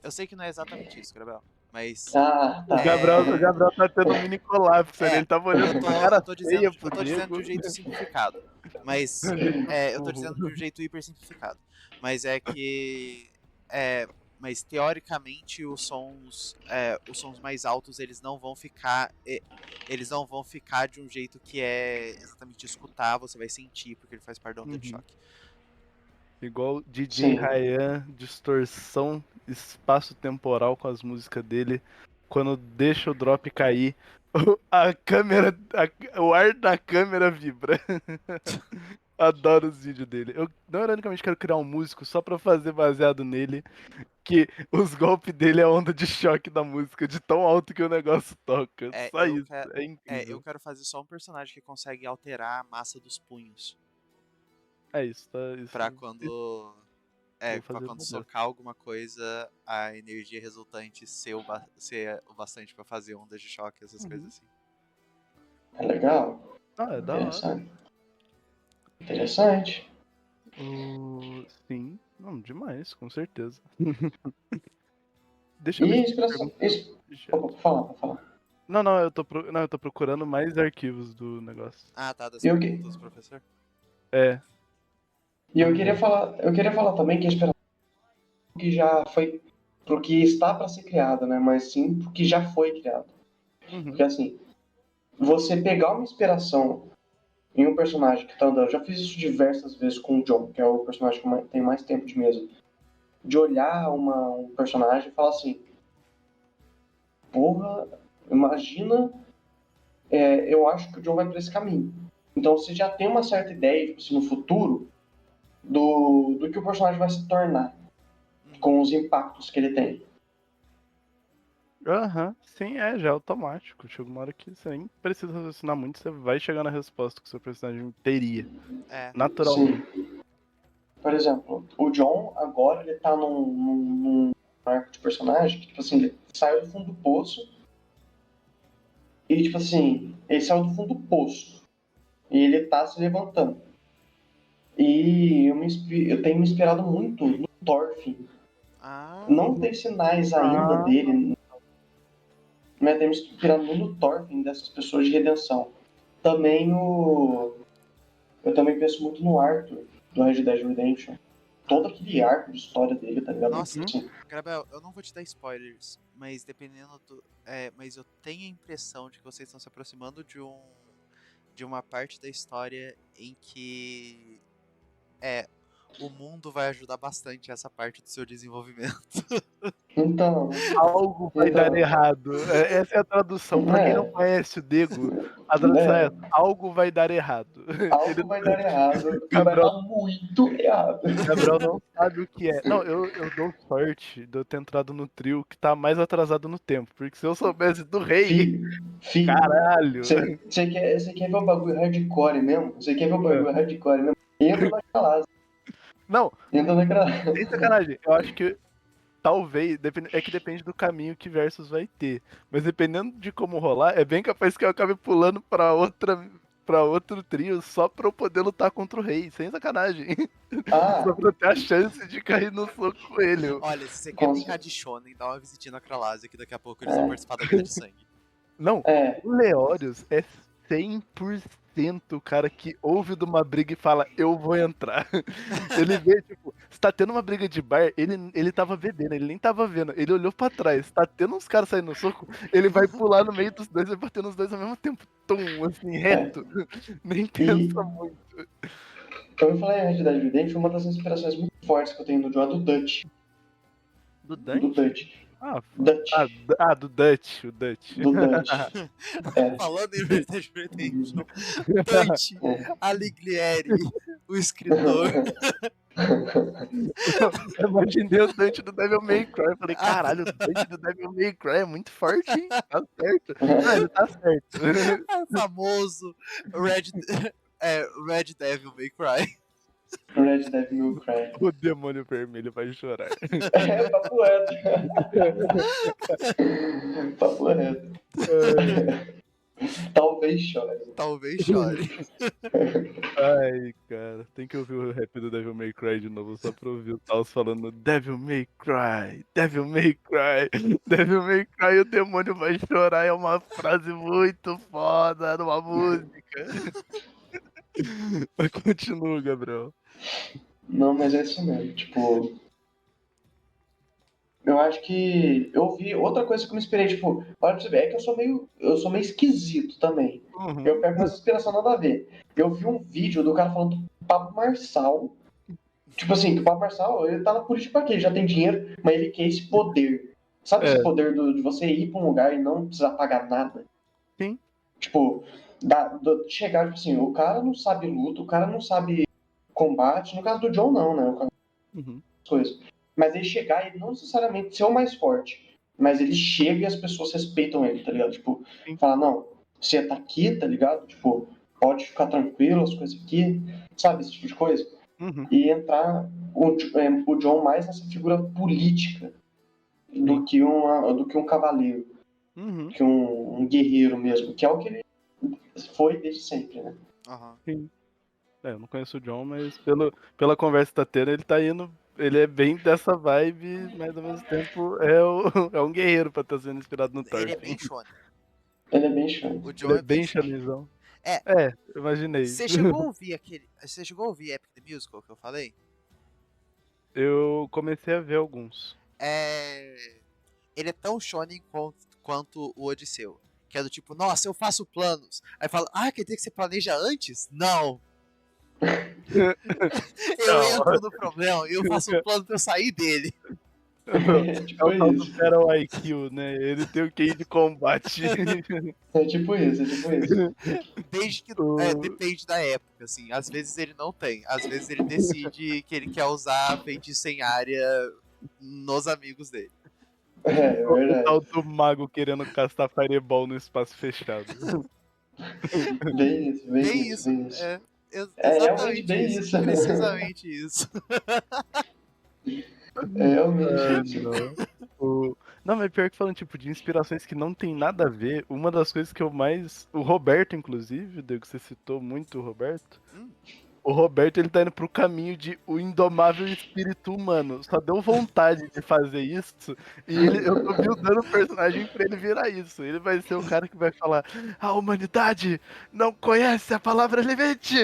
Eu sei que não é exatamente isso, Gabriel, mas Ah, tá. O Gabriel tá tendo um mini colapso ali. é, Ele tava olhando com cara feia eu pro tô dizendo de Diego. um jeito simplificado, mas eu tô Uhum. dizendo de um jeito hiper simplificado, mas é que é, mas teoricamente os sons mais altos eles não vão ficar de um jeito que é exatamente escutar, você vai sentir porque ele faz parte da onda de Uhum. choque. Igual DJ Sim. Ryan, distorção espaço-temporal com as músicas dele. Quando deixa o drop cair, a câmera, o ar da câmera vibra. Adoro os vídeos dele. Eu, não, ironicamente, quero criar um músico só pra fazer baseado nele. Que os golpes dele é a onda de choque da música, de tão alto que o negócio toca. É, Só isso. É eu incrível. quero fazer só um personagem que consegue alterar a massa dos punhos É isso, tá? pra Isso quando vou pra fazer quando valer. socar alguma coisa, a energia resultante ser o bastante pra fazer ondas de choque, essas coisas Uhum. assim. É legal. Ah, é da hora. Interessante. Interessante. Sim, não, demais, com certeza. Deixa eu ver E se tem inspiração. pergunta no Opa, chat. pra falar. Não, não, eu tô procurando mais arquivos do negócio. Ah, tá, das E eu, que- perguntas, professor. É. e eu queria falar também que a inspiração que já foi pro que está para ser criado, né? Mas sim pro que já foi criado. Uhum, Porque assim, você pegar uma inspiração em um personagem que tá andando, eu já fiz isso diversas vezes com o John, que é o personagem que tem mais tempo de mesa, de olhar um personagem e falar assim, porra, imagina, eu acho que o John vai por esse caminho. Então você já tem uma certa ideia, tipo assim, no futuro, do que o personagem vai se tornar, Uhum. com os impactos que ele tem. Aham, sim, já é automático. Chega uma hora que você nem precisa raciocinar muito, você vai chegar na resposta que o seu personagem teria, É. naturalmente. Sim. Por exemplo, o John agora ele tá num arco de personagem que, tipo assim, ele saiu do fundo do poço e, tipo assim, ele saiu do fundo do poço e ele tá se levantando. E eu tenho me inspirado muito no Thorfinn. Ah, Não tem sinais ainda Ah, dele, mas eu tenho me inspirado muito no Thorfinn dessas pessoas de redenção. Também eu também penso muito no Arthur, do Red Dead Redemption. Todo aquele arco de história dele, tá ligado? nossa, Assim, Gabriel, eu não vou te dar spoilers, mas dependendo do. Mas eu tenho a impressão de que vocês estão se aproximando de uma parte da história em que o mundo vai ajudar bastante essa parte do seu desenvolvimento. então, algo vai dar então, errado. Essa é a tradução. Pra quem não é, conhece o Dego, a tradução é é, essa, algo vai dar errado. Ele, algo vai dar errado e vai Gabriel, dar muito errado. Gabriel não sabe o que é. Não, eu dou sorte de eu ter entrado no trio que tá mais atrasado no tempo. Porque se eu soubesse do rei, Fi, caralho. você quer ver o bagulho hardcore mesmo? Você quer ver o É. bagulho hardcore mesmo? Entra na classe, Não, entra na classe. sem sacanagem. Eu acho que talvez, é que depende do caminho que Versus vai ter. Mas dependendo de como rolar, é bem capaz que eu acabe pulando pra outro trio só pra eu poder lutar contra o rei, sem sacanagem. Só Ah, pra eu ter a chance de cair no soco com ele. Olha, se você quer com, brincar de Shonen, dá uma visitinha na Kralazia que daqui a pouco eles vão é, participar da Guerra de Sangue. Não, é, o Leórios é 100% o cara que ouve de uma briga e fala, eu vou entrar. Ele vê, tipo, se tá tendo uma briga de bar, ele tava bebendo, ele nem tava vendo. Ele olhou pra trás, tá tendo uns caras saindo no soco, ele vai pular no meio dos dois e bater nos dois ao mesmo tempo. Tum, assim, é. reto. Nem E pensa muito. eu me falar em Red Dead Redemption, uma das inspirações muito fortes que eu tenho no John é do Dutch. Do Do Dante? Dutch. Ah, Dutch. do Dutch, o Dutch. Do Dutch. É. Falando em Red Dead Redemption, Dante É. Alighieri, o escritor. Eu imaginei o Dante do Devil May Cry. Eu falei, Ah, caralho, o Dante do Devil May Cry é muito forte, hein? Tá certo. Não, ele tá certo. famoso Red, Red Devil May Cry. Red Dead May Cry. O demônio vermelho vai chorar. É, papo reto. Papo reto. Talvez chore. Talvez chore. Ai, cara, tem que ouvir o rap do Devil May Cry de novo, só pra ouvir o Taos falando Devil May Cry, Devil May Cry, Devil May Cry, o demônio vai chorar, é uma frase muito foda numa música. Mas continua, Gabriel. Não, mas é isso mesmo. Tipo, eu acho que eu vi outra coisa que eu me inspirei, tipo, olha pra você ver, é que eu sou meio esquisito também. Eu Uhum. pego umas inspiração nada a ver. Eu vi um vídeo do cara falando do Pablo Marçal. Tipo assim, que o Pablo Marçal, ele tá na política pra quê? Ele já tem dinheiro, mas ele quer esse poder. Sabe É, esse poder de você ir pra um lugar e não precisar pagar nada? sim. Tipo, chegar, tipo assim, o cara não sabe luta, o cara não sabe combate. No caso do John, não, né? O cara Uhum. coisas. Mas ele chegar e não necessariamente ser o mais forte, mas ele chega e as pessoas respeitam ele, tá ligado? Tipo, Sim. fala, não, você tá aqui, tá ligado? Tipo, pode ficar tranquilo, as coisas aqui, sabe? Esse tipo de coisa. Uhum. E entrar o John mais nessa figura política Sim. do que um cavaleiro, Uhum. que um guerreiro mesmo, que é o que ele foi desde sempre, né? Aham. Sim. É, eu não conheço o John, mas pela conversa que tá tendo, ele tá indo. Ele é bem dessa vibe, mas ao mesmo tempo é um guerreiro pra estar sendo inspirado no Ele é Thorfinn. bem shonen. Ele é bem shonen. O John Ele é é bem bem shonen. chanizão. É, É, imaginei. você chegou a ouvir aquele. Você chegou a ouvir Epic the Musical que eu falei? Eu comecei a ver alguns. Ele é tão shonen quanto o Odisseu. Que é do tipo, nossa, eu faço planos. Aí fala, quer dizer que você planeja antes? Não. Eu Não, entro no problema e eu faço um plano pra eu sair dele. É é tipo o tal do isso. Battle IQ, né? Ele tem o QI de combate. É tipo isso, é tipo isso. Desde que. O- Depende da época, assim. Às vezes ele não tem. Às vezes ele decide que ele quer usar feitiço em área nos amigos dele. É O verdade. tal do mago querendo castar Fireball no espaço fechado. Bem isso, bem Bem isso, isso. bem isso. É, É realmente exatamente bem isso. isso. Precisamente isso. É realmente Ah, isso. não. Não, mas pior que falando, tipo, de inspirações que não tem nada a ver, uma das coisas que eu mais. O Roberto, inclusive, Diego, que você citou muito o Roberto. Hum, O Roberto, ele tá indo pro caminho de o indomável espírito humano. Só deu vontade de fazer isso. E eu tô buildando o personagem pra ele virar isso. Ele vai ser o cara que vai falar: a humanidade não conhece a palavra limite!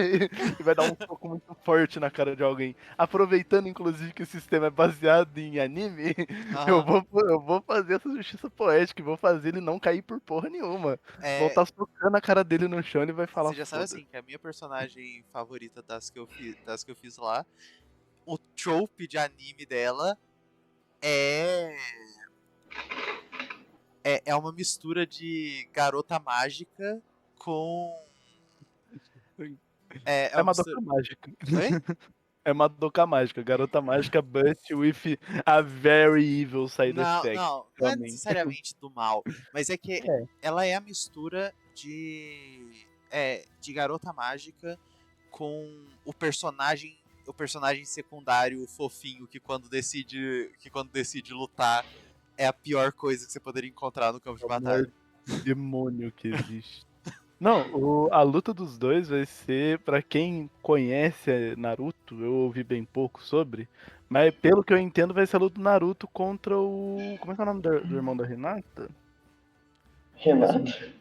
E vai dar um soco muito forte na cara de alguém. Aproveitando, inclusive, que o sistema é baseado em anime, aham. eu vou fazer essa justiça poética e vou fazer ele não cair por porra nenhuma. É, Voltar socando a cara dele no chão e ele vai falar: você já sabe foda. assim que a minha personagem favorita das que eu fiz lá, o trope de anime dela é é uma mistura de garota mágica com é É uma mistura. Madoka Mágica. Oi? É Madoka Mágica, garota mágica, but with a very evil side Não, effect não é também. necessariamente do mal, mas é que É, ela é a mistura de garota mágica com o personagem secundário fofinho que quando decide lutar é a pior coisa que você poderia encontrar no campo de o maior batalha. demônio que existe. Não, a luta dos dois vai ser, pra quem conhece Naruto, eu ouvi bem pouco sobre, mas pelo que eu entendo vai ser a luta do Naruto contra o... Como é que é o nome do irmão da Hinata? Esqueci o Renato, nome dele.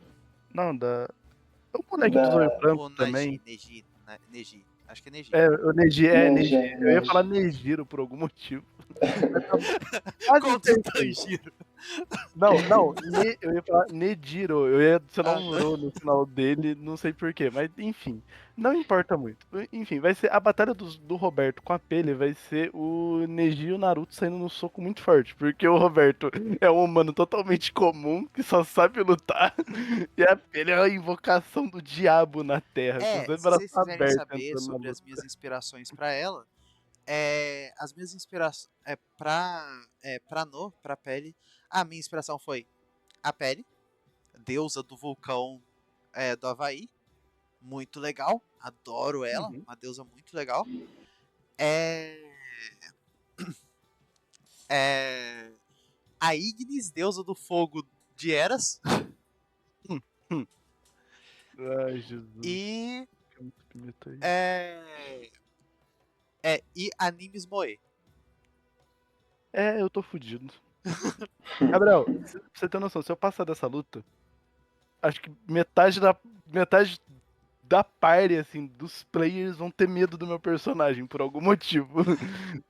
Não, é o moleque do olho da branco O também. Neji, acho que é Neji. É, o Neji, Neji. Neja, Eu ia falar Neja. Nejiro por algum motivo. Mas tá quase Contra o acertei. Tanjiro. Não, não, eu ia falar Nejiro, eu ia adicionar Ah, um tá. Ro no final dele, não sei porquê, mas enfim, não importa muito. Enfim, vai ser a batalha do Roberto com a Pele, vai ser o Neji e o Naruto saindo num soco muito forte, porque o Roberto é um humano totalmente comum, que só sabe lutar, e a Pele é a invocação do diabo na Terra, com os dois Se braços vocês quiserem abertos saber entrando na sobre as luta. minhas inspirações pra ela, as minhas inspirações pra pele, a minha inspiração foi a pele, deusa do vulcão do Havaí, muito legal, adoro ela, Uhum. uma deusa muito legal. É, é, a Ignis, deusa do fogo de Eras, Hum, hum. Ai, Jesus, e que muito pimenta aí. e Animes Moe. É, eu tô fudido. Gabriel, pra você ter noção, se eu passar dessa luta, acho que metade da party, assim, dos players vão ter medo do meu personagem por algum motivo.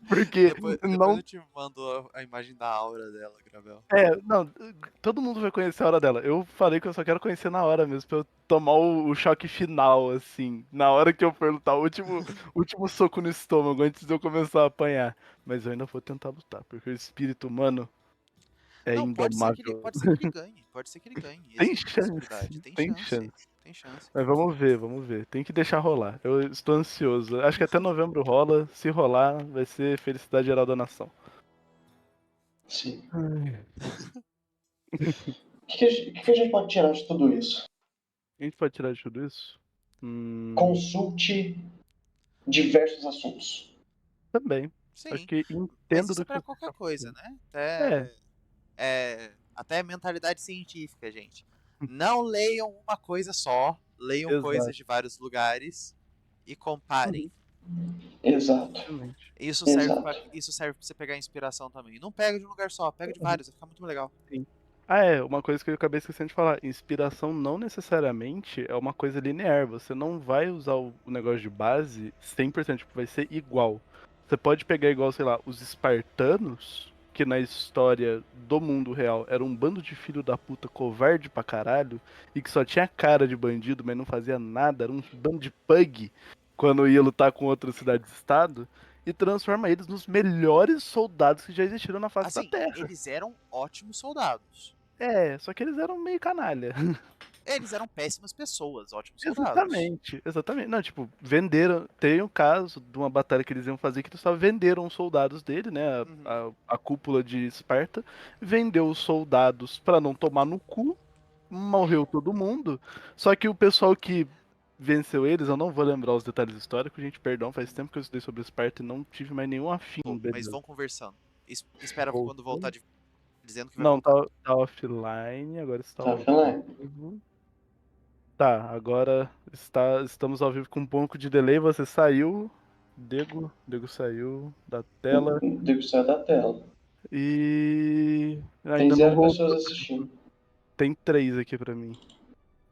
Porque Depois não. eu te mando a imagem da aura dela, Gravel. Não, todo mundo vai conhecer a hora dela. Eu falei que eu só quero conhecer na hora mesmo, pra eu tomar o choque final, assim. Na hora que eu for lutar, o último soco no estômago, antes de eu começar a apanhar. Mas eu ainda vou tentar lutar, porque o espírito humano é Não, indomável. pode ser que ele ganhe. Pode ser que ele ganhe. Tem Existe a chance, possibilidade. Tem tem chance. chance. Tem chance. Mas vamos ver, vamos ver. Tem que deixar rolar. Eu estou ansioso. Acho que até novembro rola. Se rolar, vai ser felicidade geral da nação. Sim. Ai. O que a gente pode tirar de tudo isso? A gente pode tirar de tudo isso? Consulte diversos assuntos. Também. Acho Sim. que Mas entendo isso do é que pra você qualquer está coisa, falando. né? É, Até mentalidade científica, gente. Não leiam uma coisa só. Leiam coisas exato. de vários lugares e comparem. Uhum, Exato. Isso Exato. isso serve pra você pegar inspiração também. Não pega de um lugar só, pega de uhum, vários, vai ficar muito legal. sim. Uma coisa que eu acabei esquecendo de falar. Inspiração não necessariamente é uma coisa linear. Você não vai usar o negócio de base 100%, tipo, vai ser igual. Você pode pegar igual, sei lá, os espartanos, que na história do mundo real era um bando de filho da puta covarde pra caralho, e que só tinha cara de bandido, mas não fazia nada, era um bando de pug quando ia lutar com outras cidades-estado, e transforma eles nos melhores soldados que já existiram na face da Assim, Terra. eles eram ótimos soldados. Só que eles eram meio canalha. Eles eram péssimas pessoas, ótimos soldados. Exatamente, exatamente. Não, tipo, venderam. Tem um caso de uma batalha que eles iam fazer que eles só venderam os soldados dele, né? Uhum. A cúpula de Esparta. Vendeu os soldados pra não tomar no cu. Morreu todo mundo. Só que o pessoal que venceu eles, eu não vou lembrar os detalhes históricos, gente, perdão, faz tempo que eu estudei sobre Esparta e não tive mais nenhum afim, Pô, mas beleza. vão conversando. Espera quando voltar Voltou. dizendo que vai Não, voltar. tá offline, agora está Tá ao falando? vivo. Tá, agora estamos ao vivo com um pouco de delay. Você saiu, Dego saiu da tela Digo só da tela. e Tem ainda não 0 pessoas voltou. assistindo. Tem 3 aqui pra mim.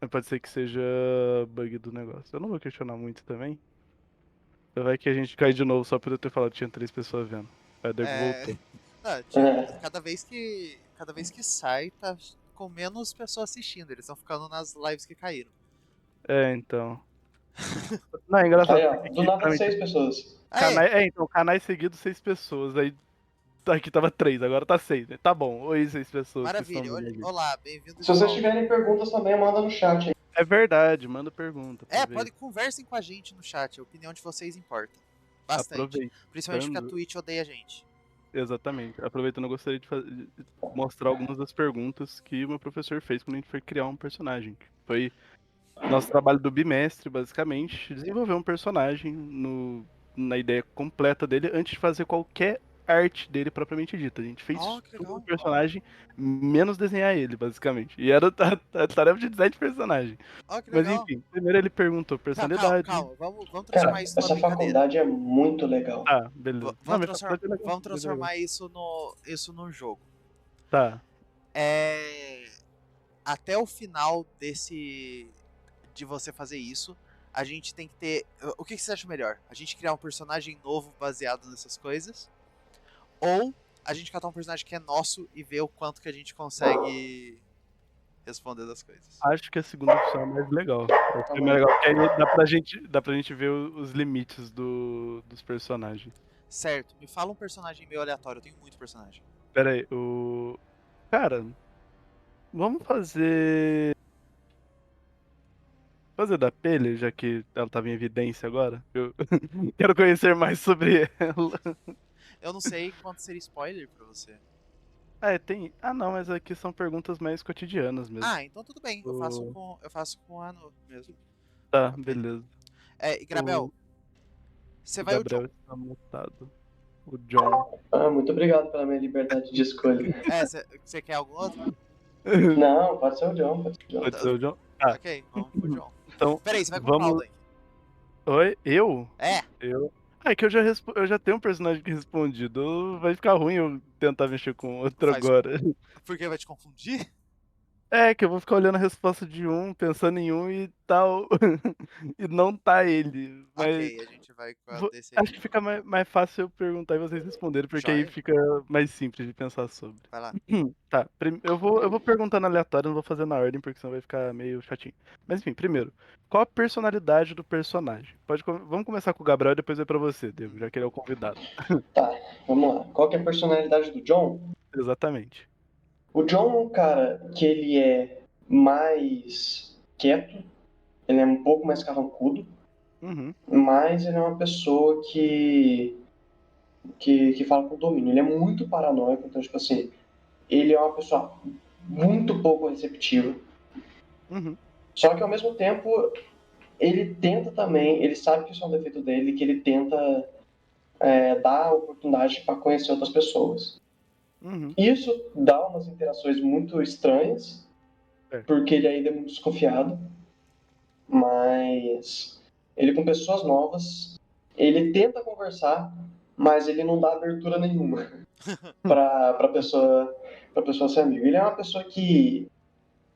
Mas pode ser que seja bug do negócio. Eu não vou questionar muito também. Vai que a gente cai de novo só por eu ter falado que tinha 3 pessoas vendo. Aí o Dego É. voltou. Não, É, cada vez que sai, tá com menos pessoas assistindo. Eles estão ficando nas lives que caíram. É, então. Não, é engraçado aí, ó. porque Do aqui, nada pra mim, 6 pessoas. Aê! então, canais seguidos, 6 pessoas. Aí aqui tava 3, agora tá 6, né? Tá bom. Oi, 6 pessoas que estão Maravilha. vendo a gente. Olá, bem-vindos Se de vocês volta. tiverem perguntas também, manda no chat aí. É verdade, manda pergunta, Pode aproveita. conversem com a gente no chat. A opinião de vocês importa. Bastante. Principalmente porque a Aproveitando, Twitch odeia a gente. exatamente. Aproveitando, eu gostaria de mostrar algumas das perguntas que o meu professor fez quando a gente foi criar um personagem. Foi nosso trabalho do bimestre, basicamente, desenvolver um personagem na ideia completa dele antes de fazer qualquer arte dele propriamente dita. A gente fez Oh, que tudo no legal. personagem, menos desenhar ele, basicamente. E era a tarefa de design de personagem. Oh, que Mas legal. enfim, primeiro ele perguntou Calma, personalidade. calma. Vamos transformar Cara, isso numa essa brincadeira. faculdade é muito legal. Tá, beleza. Não, Vamos minha transformar, faculdade é legal. vamos transformar isso num jogo. Tá. É, até o final de você fazer isso, a gente tem que ter. O que você acha melhor? A gente criar um personagem novo baseado nessas coisas? Ou a gente catar um personagem que é nosso e ver o quanto que a gente consegue responder das coisas? Acho que a segunda opção é mais legal. Acho que é Calma mais aí. legal, porque aí dá pra gente ver os limites dos personagens. Certo, me fala um personagem meio aleatório, eu tenho muito personagem. Pera aí, o. Cara, vamos fazer. Fazer da Pelha, já que ela tava em evidência agora. Eu quero conhecer mais sobre ela. Eu não sei quanto seria spoiler pra você. Ah, tem. Ah, não, mas aqui são perguntas mais cotidianas mesmo. Ah, então tudo bem, O... eu faço com a Anu mesmo. Tá, Com a Penny. beleza. E O, Grabel, você o vai o John. Gabriel está mutado. O John. Ah, muito obrigado pela minha liberdade de escolha. Você quer algum outro? Não, pode ser o John, pode ser o John. Pode ser o John? Tá. Ok, vamos pro John. Então, Peraí, você vai com qual, vamos. Dunk? Oi? Eu? É, Eu. Ah, é que eu já tenho um personagem que respondido. Vai ficar ruim eu tentar mexer com outro faz. agora. Porque vai te confundir? É, que eu vou ficar olhando a resposta de um, pensando em um e tal. E não tá ele. Mas Ok, a gente vai com a desse acho aqui. que fica mais fácil eu perguntar e vocês responderem, porque aí Joia? fica mais simples de pensar sobre. Vai lá. Tá, eu vou perguntando aleatório, não vou fazer na ordem, porque senão vai ficar meio chatinho. Mas enfim, primeiro, qual a personalidade do personagem? Vamos começar com o Gabriel e depois vai pra você, Diego, já que ele é o convidado. Tá, vamos lá. Qual que é a personalidade do John? Exatamente. O John é um cara que ele é mais quieto, ele é um pouco mais carrancudo, Uhum, mas ele é uma pessoa que fala com domínio. Ele é muito paranoico, então, tipo assim, ele é uma pessoa muito pouco receptiva. uhum, Só que, ao mesmo tempo, ele tenta também, ele sabe que isso é um defeito dele, que ele tenta dar oportunidade para conhecer outras pessoas. uhum. Isso dá umas interações muito estranhas, Certo. porque ele ainda é muito desconfiado, mas ele com pessoas novas, ele tenta conversar, mas ele não dá abertura nenhuma para pessoa para pessoa ser amigo. Ele é uma pessoa que,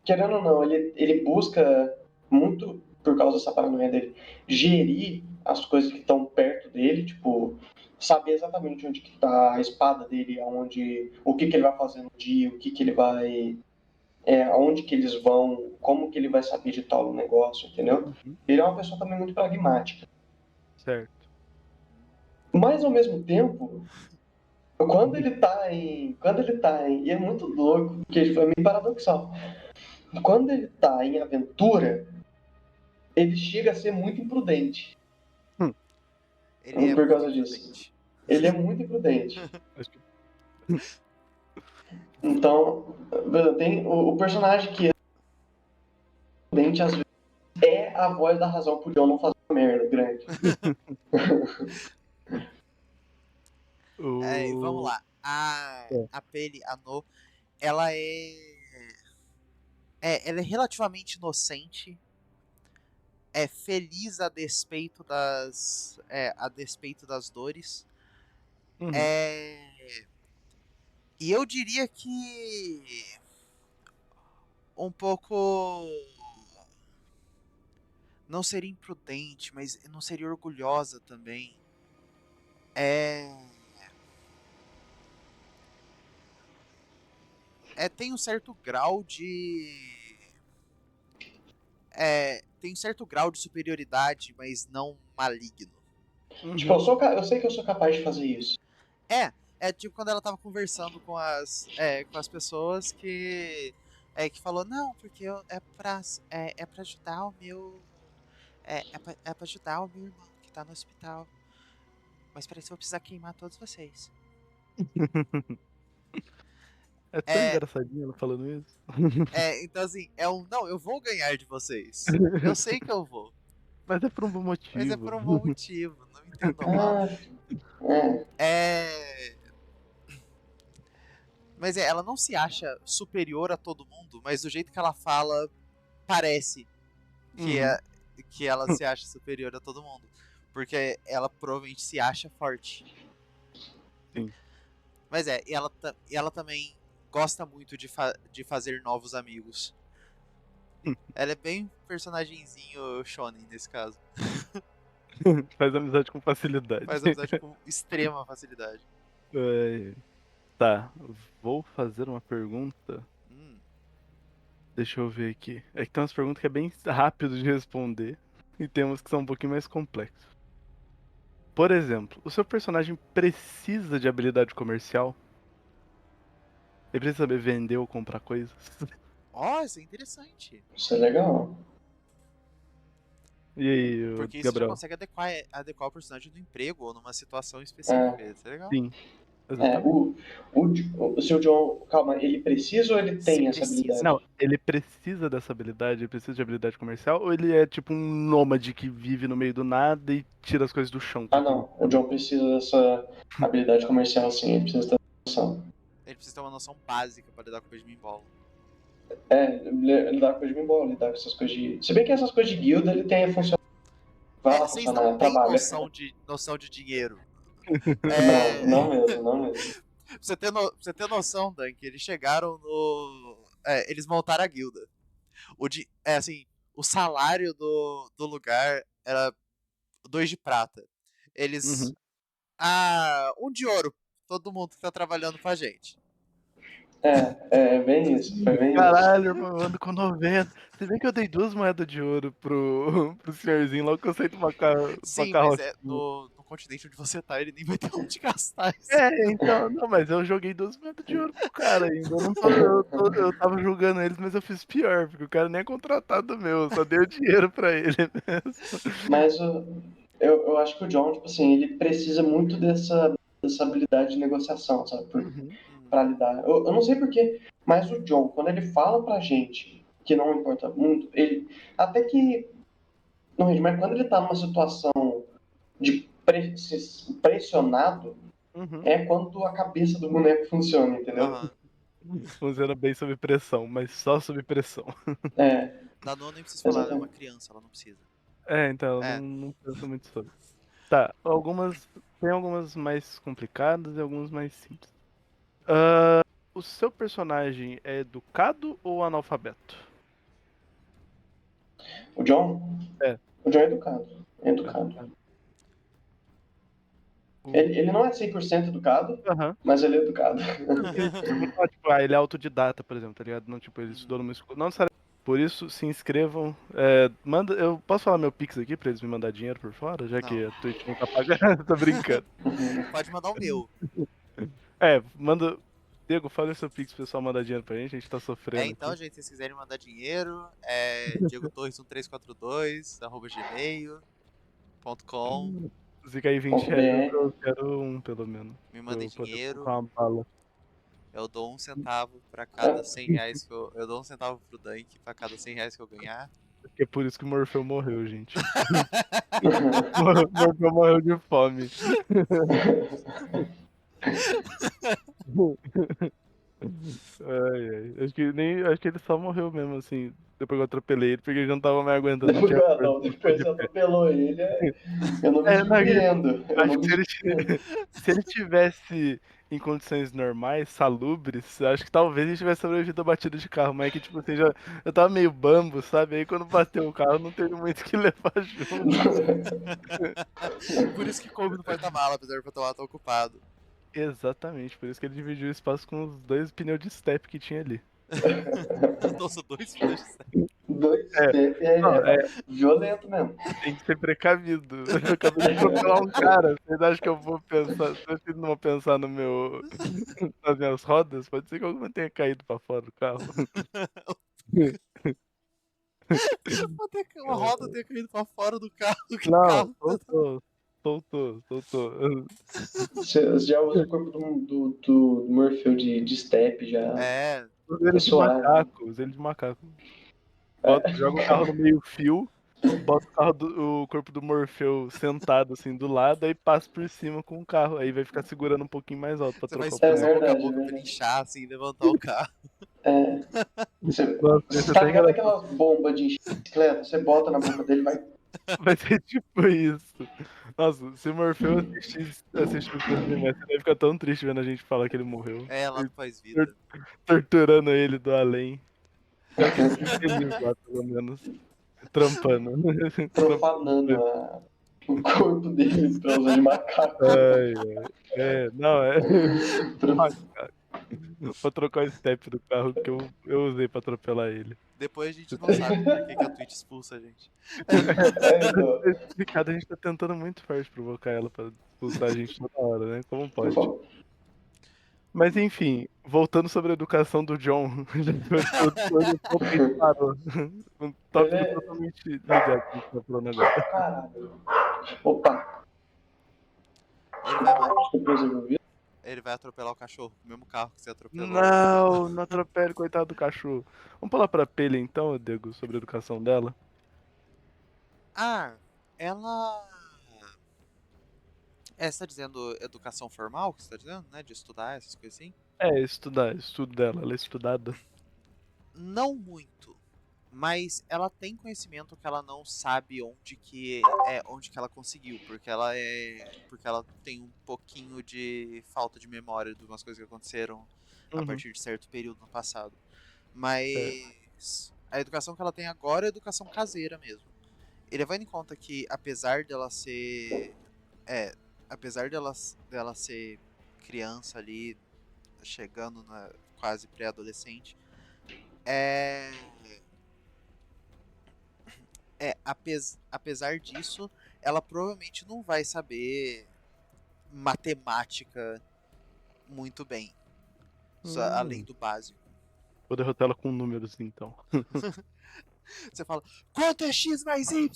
querendo ou não, ele busca muito por causa dessa paranoia dele gerir as coisas que estão perto dele, tipo saber exatamente onde que tá a espada dele, aonde, o que que ele vai fazer no dia, o que que ele vai aonde que eles vão, como que ele vai saber de tal negócio, entendeu? Uhum, Ele é uma pessoa também muito pragmática. certo. Mas ao mesmo tempo, quando ele tá em, e é muito louco, porque tipo, é meio paradoxal. quando ele tá em aventura, ele chega a ser muito imprudente. Ele é Por muito causa disso. imprudente. Ele é muito imprudente. Acho que Então, tem o personagem que é imprudente, às vezes, é a voz da razão pro John não fazer uma merda grande. É, vamos o. lá. A Peli, a No, ela ela é relativamente inocente, é feliz a despeito das dores. Uhum. É, e eu diria que um pouco não seria imprudente, mas não seria orgulhosa também. É, tem um certo grau tem um certo grau de superioridade, mas não maligno. Tipo, Uhum. eu sei que eu sou capaz de fazer isso. É tipo quando ela tava conversando com as pessoas que falou, não, porque é pra ajudar o meu. É pra ajudar o meu irmão que tá no hospital. Mas parece que eu vou precisar queimar todos vocês. É tão É, engraçadinho ela falando isso. então assim, não, eu vou ganhar de vocês. Eu sei que eu vou. Mas é por um bom Mas é por motivo. um bom motivo, não me entendam mal. Ah, é. É. Mas ela não se acha superior a todo mundo, mas do jeito que ela fala, parece que, Uhum. é, que ela se acha superior a todo mundo. Porque ela provavelmente se acha forte. Sim. Mas ela também gosta muito de fazer novos amigos. Ela é bem personagemzinho shonen nesse caso. Faz amizade com facilidade. Faz amizade com extrema facilidade. É, tá, vou fazer uma pergunta. Hum, Deixa eu ver aqui. É que tem umas perguntas que é bem rápido de responder. E tem umas que são um pouquinho mais complexas. Por exemplo, o seu personagem precisa de habilidade comercial? Ele precisa saber vender ou comprar coisas? isso é interessante. Isso é legal. E aí, Porque isso já Gabriel? consegue adequar o personagem no emprego ou numa situação específica. É, Isso é legal. Sim, é, exatamente. o seu John, calma, ele precisa ou ele Se tem essa precisa. Não, habilidade? ele precisa dessa habilidade, ele precisa de habilidade comercial, ou ele é tipo um nômade que vive no meio do nada e tira as coisas do chão Ah, pra não. O comer? John precisa dessa habilidade comercial, sim. Ele precisa ter noção. Ele precisa ter uma noção básica para lidar com o peixe bimbola. É, lidar com coisa de bimbola, lidar com essas coisas de. Se bem que essas coisas de guilda ele tem a funcionar. Vai lá Vocês não funcionar, têm trabalha. noção de dinheiro. Não, É, não mesmo, não mesmo. pra você ter noção, Dan, que eles chegaram no. Eles montaram a guilda. Assim, o salário do lugar era 2 de prata. Eles. Uhum. Um de ouro. Todo mundo que tá trabalhando com a gente. É bem isso, foi bem isso. Caralho, irmão, eu ando com 90. Você vê que eu dei 2 moedas de ouro pro senhorzinho logo que eu saí de uma Sim, mas carrocinha. no continente onde você tá, ele nem vai ter onde gastar isso. É, então, não, mas eu joguei 2 moedas de ouro pro cara ainda. Eu tava julgando eles, mas eu fiz pior, porque o cara nem é contratado meu, eu só dei o dinheiro pra ele mesmo. Mas eu acho que o John, tipo assim, ele precisa muito dessa habilidade de negociação, sabe? Uhum. Pra lidar. Eu não sei porquê, mas o John, quando ele fala pra gente que não importa muito, ele. Até que. Não, gente, mas quando ele tá numa situação de pressionado, Uhum. é quando a cabeça do boneco funciona, entendeu? Aham. Funciona bem sob pressão, mas só sob pressão. É, Da Nona nem preciso falar, ela é uma exatamente. criança, ela não precisa. É, então, eu É. não penso muito sobre. Tá, algumas. Tem algumas mais complicadas e algumas mais simples. O seu personagem é educado ou analfabeto? O John? É. O John é educado. É educado. Educado. Ele não é 100% educado, Aham. mas ele é educado. Sim, eu vou falar, tipo, ele é autodidata, por exemplo, tá ligado? Não, tipo, ele estudou numa escola. Não necessariamente. Por isso, se inscrevam. Manda, eu posso falar meu Pix aqui pra eles me mandar dinheiro por fora, já Não. que a Twitch não tá pagando. Tô brincando. Pode mandar o meu. Manda. Diego, fala o seu Pix pro pessoal mandar dinheiro pra gente tá sofrendo Então, aqui. gente, se vocês quiserem mandar dinheiro, diegotorres1342@gmail.com. Se cair 20 Ponto reais, .br. eu quero um, pelo menos. Me Pra mandem eu poder dinheiro. comprar uma bala. Eu dou 1 centavo pra cada 100 reais que eu dou 1 centavo pro Dunk pra cada 100 reais que eu ganhar. Porque é por isso que o Morfeu morreu, gente. O Morfeu morreu de fome. Ai, ai. Acho que ele só morreu mesmo, assim. Depois que eu atropelei ele, porque ele já não tava mais aguentando, não Depois, tinha força não, pra ficar depois de você pé. atropelou ele, eu não me É, não, surpreendo. Eu acho não que me surpreendo. se ele tivesse em condições normais, salubres, acho que talvez ele tivesse sobrevivido a batida de carro, mas é que, tipo assim, eu tava meio bambo, sabe? Aí quando bateu o carro, não teve muito o que levar junto. Por isso que coube no porta-mala, apesar de eu estar tão ocupado. Exatamente, por isso que ele dividiu o espaço com os 2 pneus de step que tinha ali. Nossa, 2 pneus de serra. Dois É, step não, é violento mesmo. tem que ser precavido. Eu acabei de atropelar um cara. Vocês acham que eu vou pensar? Vocês acham que não vou pensar no meu, nas minhas rodas? Pode ser que alguma tenha caído pra fora do carro. Uma roda ter caído pra fora do carro. Que Não, carro. soltou. Você já usa o corpo do Morpheus de step, já É, tá suave. Usa ele de macaco. É. Joga o carro no meio fio, bota o corpo do Morfeu sentado assim do lado, aí passa por cima com o carro. Aí vai ficar segurando um pouquinho mais alto pra você vai trocar o esperar pneu. você colocar a É boca pra ele verdade. inchar, assim, levantar o carro. É. Você, Nossa, vai ser você tá até ligado engraçado. aquelas bombas de bicicleta? Você bota na boca dele, vai. Vai ser tipo isso. Nossa, se o Morfeu assistir os desenhos, você deve ficar tão triste vendo a gente falar que ele morreu. É, lá E do pós-vida. torturando ele do além. Espero que ele esteja feliz lá, pelo menos. Trampando. Trampando. Profanando o corpo dele pra usar de macaco. Ai, ai. É, não, é. Pro- Pra trocar o step do carro que eu usei pra atropelar ele. Depois a gente não sabe por que a Twitch expulsa a gente. É, então, Explicado, a gente tá tentando muito forte provocar ela pra expulsar a gente toda hora, né? Como por pode? favor. Mas enfim, voltando sobre a educação do John, o totalmente parou. Um Ele tópico é. totalmente ligado que a gente tá falando agora. Caralho. Opa, Ele vai, desculpa os envolvidos. ele vai atropelar o cachorro, o mesmo carro que você atropelou. Não, não atropele, coitado do cachorro. Vamos falar pra Pele então, Diego, sobre a educação dela? Ah, ela. Você tá dizendo educação formal que você tá dizendo, né? De estudar, essas coisas assim? É, estudo dela, ela é estudada. Não muito. Mas ela tem conhecimento que ela não sabe onde que ela conseguiu, porque ela tem um pouquinho de falta de memória de umas coisas que aconteceram a Uhum. partir de certo período no passado. É. Mas a educação que ela tem agora é educação caseira mesmo. E levando em conta que apesar dela ser criança ali, chegando na quase pré-adolescente, é apesar disso, ela provavelmente não vai saber matemática muito bem, só além do básico. Vou derrotar ela com números então. Você fala, quanto é x mais y?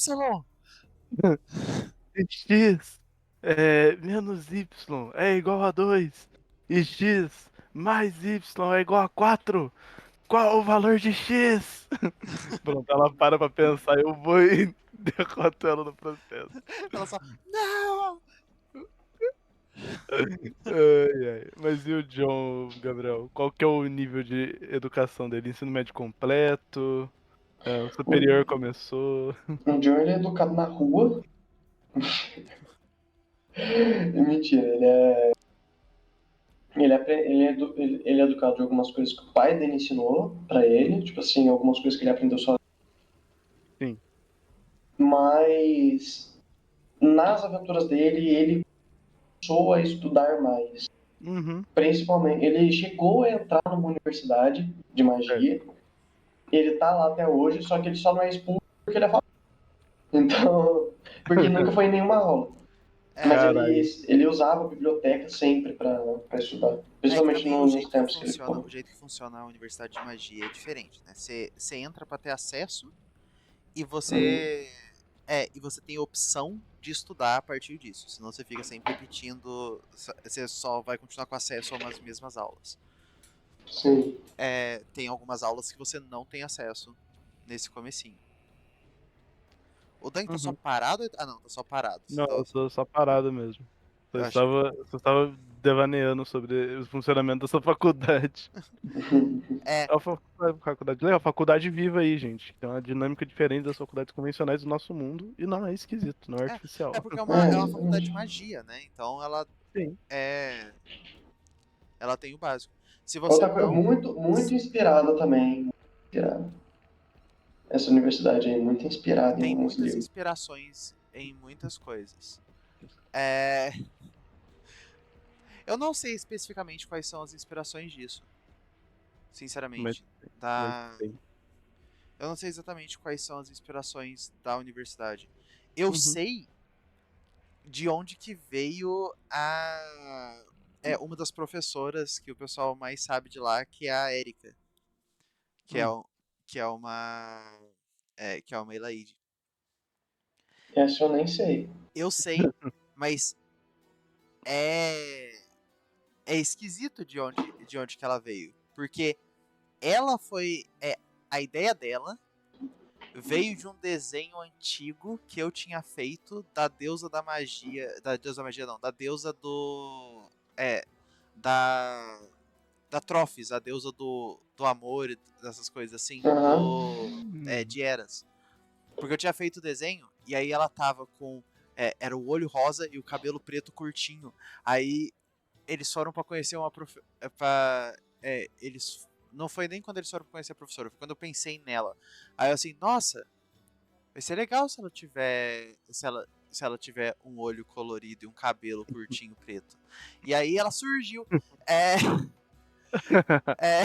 X menos Y é igual a 2. E X mais Y é igual a 4. Qual o valor de X? Pronto, ela para pra pensar, eu vou e derroto ela no processo. Ela só, não! Ai, ai. Mas e o John, Gabriel? Qual que é o nível de educação dele? Ensino médio completo? O superior começou? O John ele é educado na rua. Mentira, ele é educado de algumas coisas que o pai dele ensinou pra ele, tipo assim, algumas coisas que ele aprendeu só. Sim. Mas nas aventuras dele, ele começou a estudar mais. Uhum. Principalmente, ele chegou a entrar numa universidade de magia. Ele tá lá até hoje, só que ele só não é expulso porque ele é famoso. Então, porque nunca foi em nenhuma aula. É, Mas Caralho. ele usava a biblioteca sempre pra estudar. é que Principalmente também o nos jeito que tempos que ele funciona, ficou. o jeito que funciona a Universidade de Magia é diferente, né? Você entra pra ter acesso e você tem a opção de estudar a partir disso. Senão você fica sempre repetindo, você só vai continuar com acesso a umas mesmas aulas. Sim. Tem algumas aulas que você não tem acesso nesse comecinho. O Dan tá só Uhum. parado? Ah, não, tá só parado. Não, eu tô só parado mesmo. Eu achei que... Só estava devaneando sobre o funcionamento dessa faculdade. É, É uma faculdade legal, faculdade viva aí, gente. Tem uma dinâmica diferente das faculdades convencionais do nosso mundo e não é esquisito, não é é, artificial. é porque é uma faculdade de Exatamente. magia, né? Então Sim. é, ela tem o básico. Se você Outra coisa, não... muito inspirada também. Inspirada. Essa universidade aí, muito inspirada em Tem alguns muitas livros. inspirações em muitas coisas. É, eu não sei especificamente quais são as inspirações disso, Mas, sinceramente. mas Da... tem. Eu não sei exatamente quais são as inspirações da universidade. Eu Uhum. sei de onde que veio uma das professoras que o pessoal mais sabe de lá, que é a Érica, que é, Hum. o- que é uma que é uma Elaide. Essa eu nem sei. Eu sei, mas é é esquisito de onde que ela veio, porque ela foi a ideia dela veio de um desenho antigo que eu tinha feito da deusa da magia não, da deusa do da da Trófis, a deusa do amor e dessas coisas assim, Aham. de Eras. Porque eu tinha feito o desenho e aí ela tava com era o olho rosa e o cabelo preto curtinho. Aí eles foram pra conhecer uma eles não foi nem quando eles foram pra conhecer a professora, foi quando eu pensei nela. Aí eu assim, nossa, vai ser legal se ela tiver um olho colorido e um cabelo curtinho preto. E aí ela surgiu. É, é,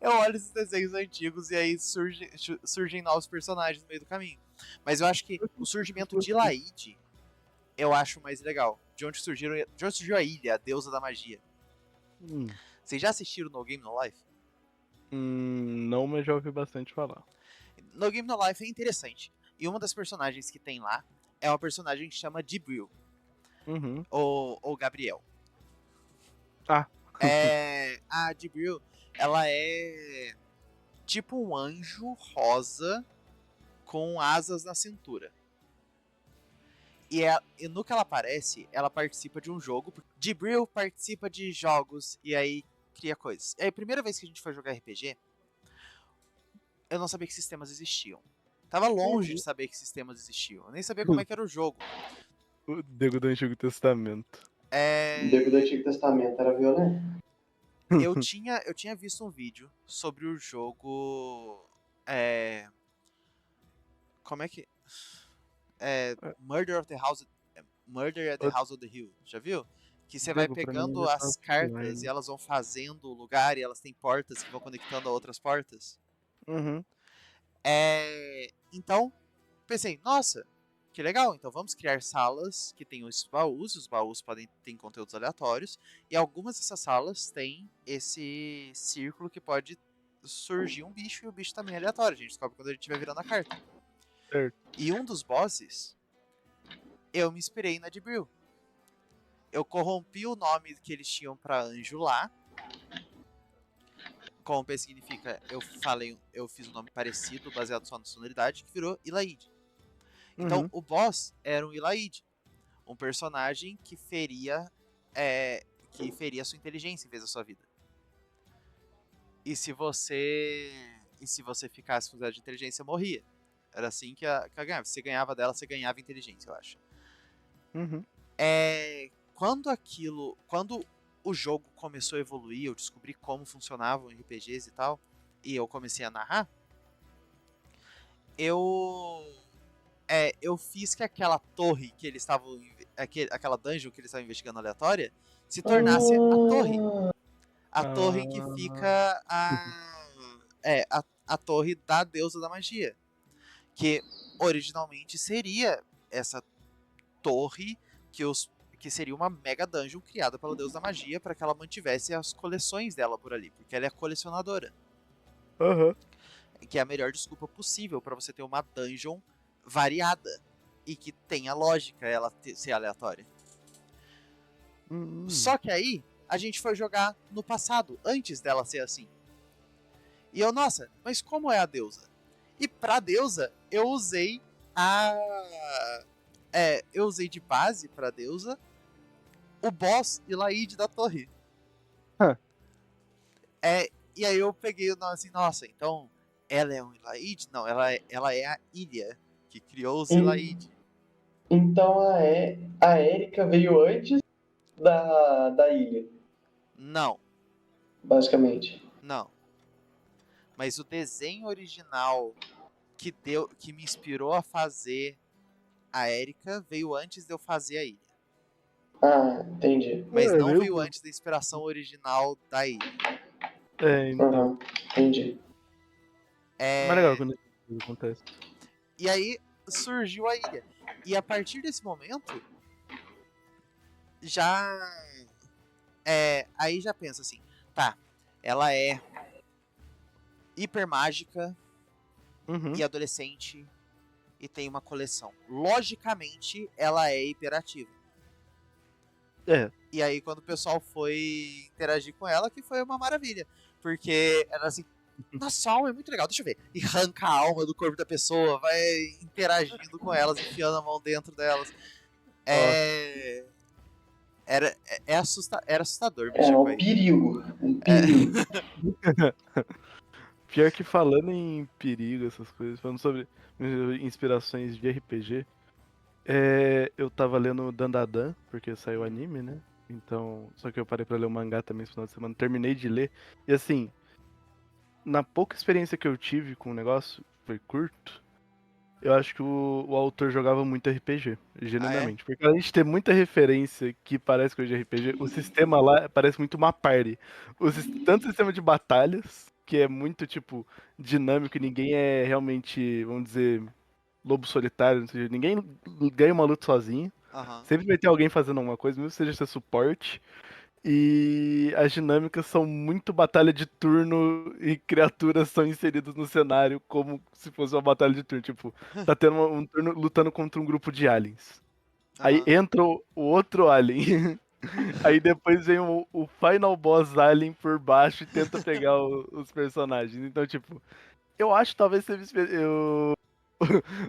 eu olho esses desenhos antigos e aí surgem novos personagens no meio do caminho. Mas eu acho que o surgimento de Laide eu acho mais legal. De onde surgiu a ilha, a deusa da magia. Hum. Vocês já assistiram No Game No Life? Não, mas já ouvi bastante falar. No Game No Life é interessante. E uma das personagens que tem lá é uma personagem que chama Jibril, Uhum. ou Gabriel. Ah. A Jibril, ela é tipo um anjo rosa com asas na cintura. E no que ela aparece, ela participa de um jogo. Jibril participa de jogos e aí cria coisas. É a primeira vez que a gente foi jogar RPG, eu não sabia que sistemas existiam. Tava longe de saber que sistemas existiam. Eu nem sabia como é que era o jogo. O Nego do Antigo Testamento. Devo do É... Antigo Testamento era violento. eu tinha visto um vídeo sobre o jogo. Como é que. Murder of the House. Murder at the Ô, House of the Hill. Já viu? Que você vai Diego, pra mim pegando ainda tá as cartas e offline. elas vão fazendo o lugar e elas têm portas que vão conectando a outras portas. Uhum. Então, pensei, nossa, que legal, então vamos criar salas que tenham esses baús, os baús podem ter conteúdos aleatórios, e algumas dessas salas têm esse círculo que pode surgir um bicho, e o bicho também é aleatório, a gente descobre quando a gente estiver virando a carta. Certo. E um dos bosses, eu me inspirei na Jibril. Eu corrompi o nome que eles tinham pra anjo lá. Corromper significa, eu fiz um nome parecido, baseado só na sonoridade, que virou Ilaide. Então, Uhum. o boss era um Ilaide, um personagem que feria a sua inteligência em vez da sua vida. E se você ficasse com zero de inteligência, morria. Era assim que a ganhava. Se você ganhava dela, você ganhava inteligência, eu acho. Uhum. Quando o jogo começou a evoluir, eu descobri como funcionavam RPGs e tal, e eu comecei a narrar, eu fiz que aquela torre que eles estavam. Aquela dungeon que eles estavam investigando aleatória se tornasse a torre. A torre que Ah. fica a torre da deusa da magia. Que originalmente seria essa torre que seria uma mega dungeon criada pelo deus da magia para que ela mantivesse as coleções dela por ali, porque ela é colecionadora. Aham. Que é a melhor desculpa possível para você ter uma dungeon variada e que tenha lógica ela ser aleatória. Só que aí a gente foi jogar no passado, antes dela ser assim. E eu, nossa, mas como é a deusa? E pra deusa, eu usei eu usei de base pra deusa o boss Ilaide da torre. Hã. E aí eu peguei assim, nossa, então ela é um Ilaide? Não, ela é a ilha que criou os Ilaide. Então a Erika veio antes da ilha, Não, basicamente. não. Mas o desenho original que me inspirou a fazer a Erika veio antes de eu fazer a ilha. Ah, entendi. Mas não veio lembro. antes da inspiração original da ilha. Então. Entendi. Mas legal quando isso acontece. E aí surgiu a ilha. E a partir desse momento, já. Aí já pensa assim, tá, ela é hiper mágica Uhum. e adolescente e tem uma coleção. Logicamente, ela é hiperativa. E aí, quando o pessoal foi interagir com ela, que foi uma maravilha. Porque era assim, nossa, a alma é muito legal, deixa eu ver. E arranca a alma do corpo da pessoa, vai interagindo com elas, enfiando a mão dentro delas. Era assustador mexer Era com um a ilha. perigo. Um perigo. Pior que falando em perigo, essas coisas, falando sobre inspirações de RPG, eu tava lendo Dandadan, porque saiu anime, né? Então, só que eu parei pra ler o mangá também esse final de semana, terminei de ler, e assim, na pouca experiência que eu tive com o negócio, foi curto, eu acho que o autor jogava muito RPG, genuinamente. Porque além de ter muita referência que parece coisa de RPG, o sistema lá parece muito uma party. Tanto o sistema de batalhas, que é muito, tipo, dinâmico e ninguém é realmente, vamos dizer, lobo solitário, ou seja, ninguém ganha uma luta sozinho. Aham. Sempre vai ter alguém fazendo alguma coisa, mesmo que seja ser suporte. E as dinâmicas são muito batalha de turno e criaturas são inseridas no cenário como se fosse uma batalha de turno. Tipo, tá tendo um turno lutando contra um grupo de aliens. Aí Aham. entra o outro alien. Aí depois vem o final boss alien por baixo e tenta pegar os personagens. Então, tipo, eu acho que talvez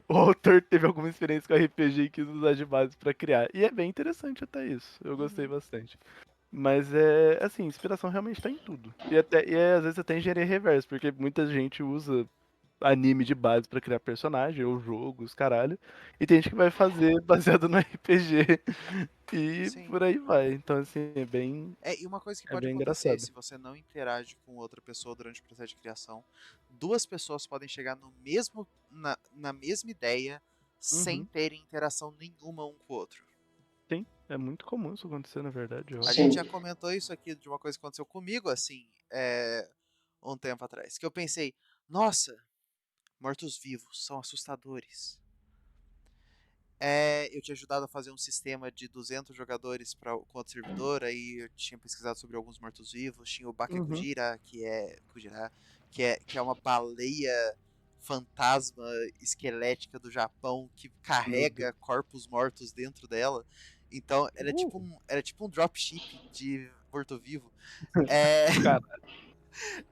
o autor teve alguma experiência com RPG e quis usar de base pra criar. E é bem interessante até isso. Eu gostei bastante. Mas assim, inspiração realmente tá em tudo. Às vezes até engenharia reversa, porque muita gente usa anime de base pra criar personagem, ou jogos, caralho. E tem gente que vai fazer baseado no RPG e Sim. por aí vai. Então, assim, E uma coisa que é pode bem acontecer, engraçado. se você não interage com outra pessoa durante o processo de criação, duas pessoas podem chegar no mesmo, na mesma ideia sem Uhum. terem interação nenhuma um com o outro. Sim, é muito comum isso acontecer, na verdade. A gente já comentou isso aqui de uma coisa que aconteceu comigo, assim, um tempo atrás. Que eu pensei, nossa, mortos-vivos são assustadores. Eu tinha ajudado a fazer um sistema de 200 jogadores para com outro servidor, aí eu tinha pesquisado sobre alguns mortos-vivos, tinha o Uhum. Bakekujira, que é uma baleia fantasma esquelética do Japão que Meu carrega Deus. corpos mortos dentro dela. Então, era tipo um dropship de morto-vivo. É,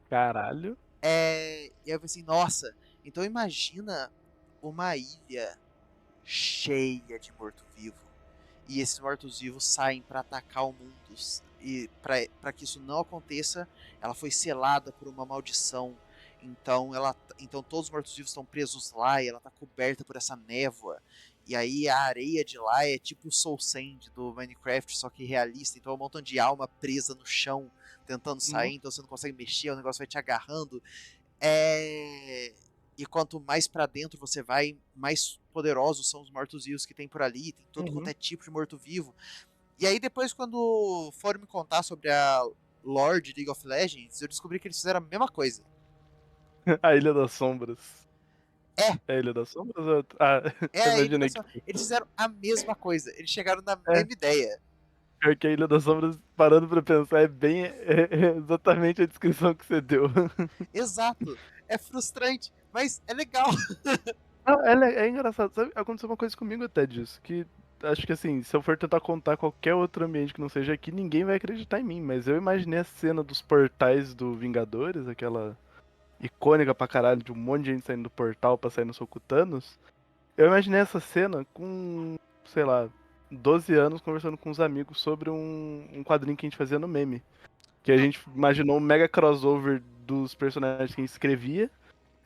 Caralho. e aí eu pensei, nossa, então imagina uma ilha cheia de morto-vivo. E esses mortos-vivos saem para atacar o mundo. E para que isso não aconteça, ela foi selada por uma maldição. Então todos os mortos-vivos estão presos lá e ela está coberta por essa névoa. E aí a areia de lá é tipo o Soul Sand do Minecraft, só que realista. Então é um montão de alma presa no chão, tentando sair, então você não consegue mexer, o negócio vai te agarrando. E quanto mais pra dentro você vai, mais poderosos são os mortos-vivos que tem por ali. Tem todo quanto Uhum. é tipo de morto-vivo. E aí depois, quando foram me contar sobre a lore de League of Legends, eu descobri que eles fizeram a mesma coisa. A Ilha das Sombras. É a Ilha das Sombras ou outra? Ah, É eu a Ilha imaginei das que. Sombras. Eles fizeram a mesma coisa. Eles chegaram na É, mesma ideia. pior que a Ilha das Sombras, parando pra pensar, é bem. É exatamente a descrição que você deu. Exato. É frustrante, mas é legal. Não, é engraçado, sabe? Aconteceu uma coisa comigo até disso, que acho que assim, se eu for tentar contar qualquer outro ambiente que não seja aqui, ninguém vai acreditar em mim, mas eu imaginei a cena dos portais do Vingadores, aquela icônica pra caralho de um monte de gente saindo do portal pra sair no soco Thanos. Eu imaginei essa cena com, sei lá, 12 anos conversando com uns amigos sobre um quadrinho que a gente fazia no meme. Que a Ah, gente imaginou um mega crossover dos personagens que a gente escrevia.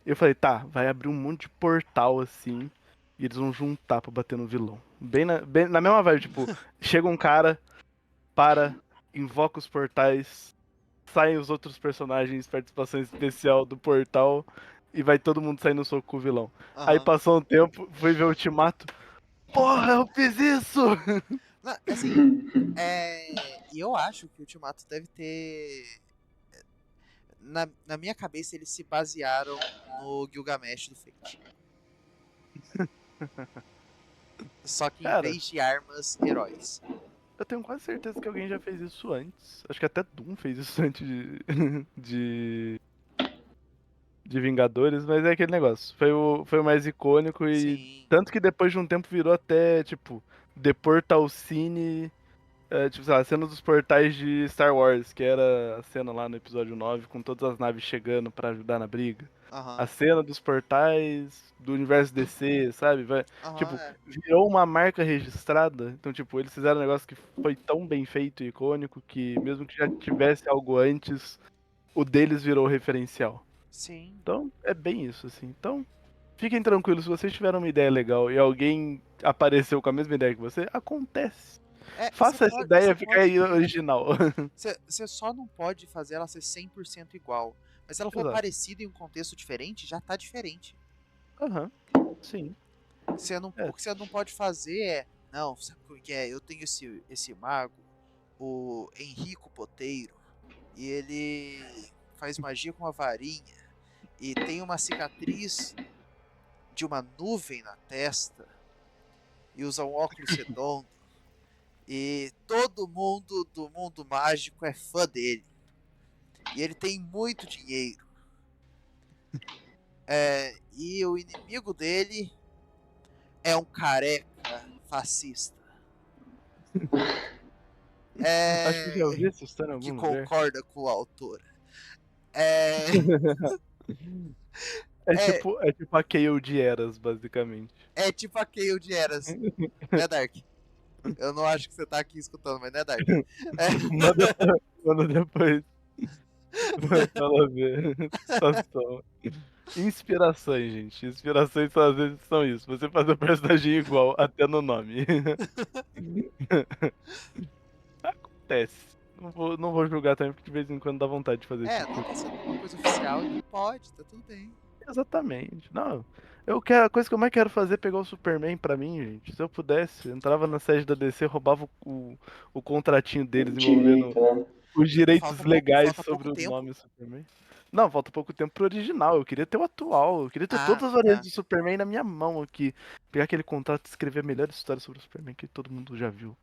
E eu falei, tá, vai abrir um monte de portal assim. E eles vão juntar pra bater no vilão. Bem na mesma vibe, tipo, chega um cara, para, invoca os portais, saem os outros personagens, participação especial do portal. E vai todo mundo sair no soco com o vilão. Aí aham. passou um tempo, fui ver o Ultimato. Porra, eu fiz isso! Não, assim, e eu acho que o Ultimato deve ter. Na minha cabeça, eles se basearam no Gilgamesh do Fate. Só que em Cara, vez de armas, heróis. eu tenho quase certeza que alguém já fez isso antes. Acho que até Doom fez isso antes de, de Vingadores, mas é aquele negócio. Foi o mais icônico e Sim. tanto que depois de um tempo virou até, tipo, The Portal Scene, tipo, sei lá, a cena dos portais de Star Wars, que era a cena lá no episódio 9 com todas as naves chegando pra ajudar na briga. A Aham. cena dos portais do universo DC, sabe? Aham, Tipo, é. virou uma marca registrada. Então, tipo, eles fizeram um negócio que foi tão bem feito e icônico que, mesmo que já tivesse algo antes, o deles virou referencial. Sim. Então, é bem isso, assim. Então, fiquem tranquilos, se vocês tiveram uma ideia legal e alguém apareceu com a mesma ideia que você, acontece. Faça essa Você ideia ficar pode. aí original. Você só não pode fazer ela ser 100% igual. Mas se ela for Exato. parecida em um contexto diferente, já tá diferente. Aham, sim. O É. que você não pode fazer é. Não, sabe o que é? Eu tenho esse mago, o Henrico Poteiro, e ele faz magia com uma varinha, e tem uma cicatriz de uma nuvem na testa, e usa um óculos redondo, e todo mundo do mundo mágico é fã dele. E ele tem muito dinheiro. E o inimigo dele é um careca fascista. Acho que eu já É, ouvi essa história em que algum lugar. concorda com a autora. É, é, É tipo a Kayle de Eras, basicamente. é tipo a Kayle de Eras, né, Dark? Eu não acho que você tá aqui escutando, mas né, Dark? É, Manda, manda depois. Fala ver. Situação. Inspirações, gente. Inspirações só às vezes são isso. Você faz o personagem igual, até no nome. Acontece. Não vou julgar também, porque de vez em quando dá vontade de fazer esse tipo não de tá coisa. sendo uma coisa oficial e não pode, tá tudo bem. Exatamente. Não, a coisa que eu mais quero fazer é pegar o Superman pra mim, gente. Se eu pudesse, eu entrava na sede da DC, roubava o contratinho deles envolvendo Direito, né? os direitos legais Falta pouco sobre o tempo. nome Superman. Não, falta pouco tempo pro original. Eu queria ter o atual. Eu queria ter Ah, todas as variantes tá. do Superman na minha mão aqui. Pegar aquele contrato e escrever a melhor história sobre o Superman que todo mundo já viu.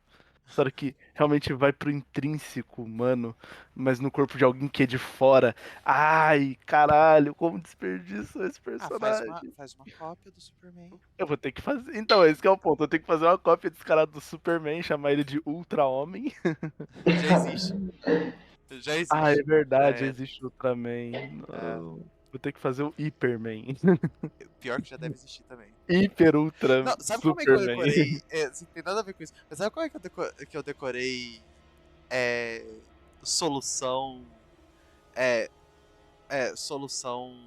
História que realmente vai pro intrínseco humano, mas no corpo de alguém que é de fora. Ai, caralho, como desperdiço esse Ah, personagem. faz uma cópia do Superman. Eu vou ter que fazer. Então, esse que é o ponto. Eu tenho que fazer uma cópia desse cara do Superman, chamar ele de Ultra-Homem. Já existe. Já Ah, é existe. Já verdade, era. existe Ultraman. É, Não. Vou ter que fazer o Hyperman. pior que já deve existir também. Hiper Ultra Não, sabe como é que eu Superman. decorei? Não tem nada a ver com isso. Mas sabe como é que que eu decorei é, solução. É, solução.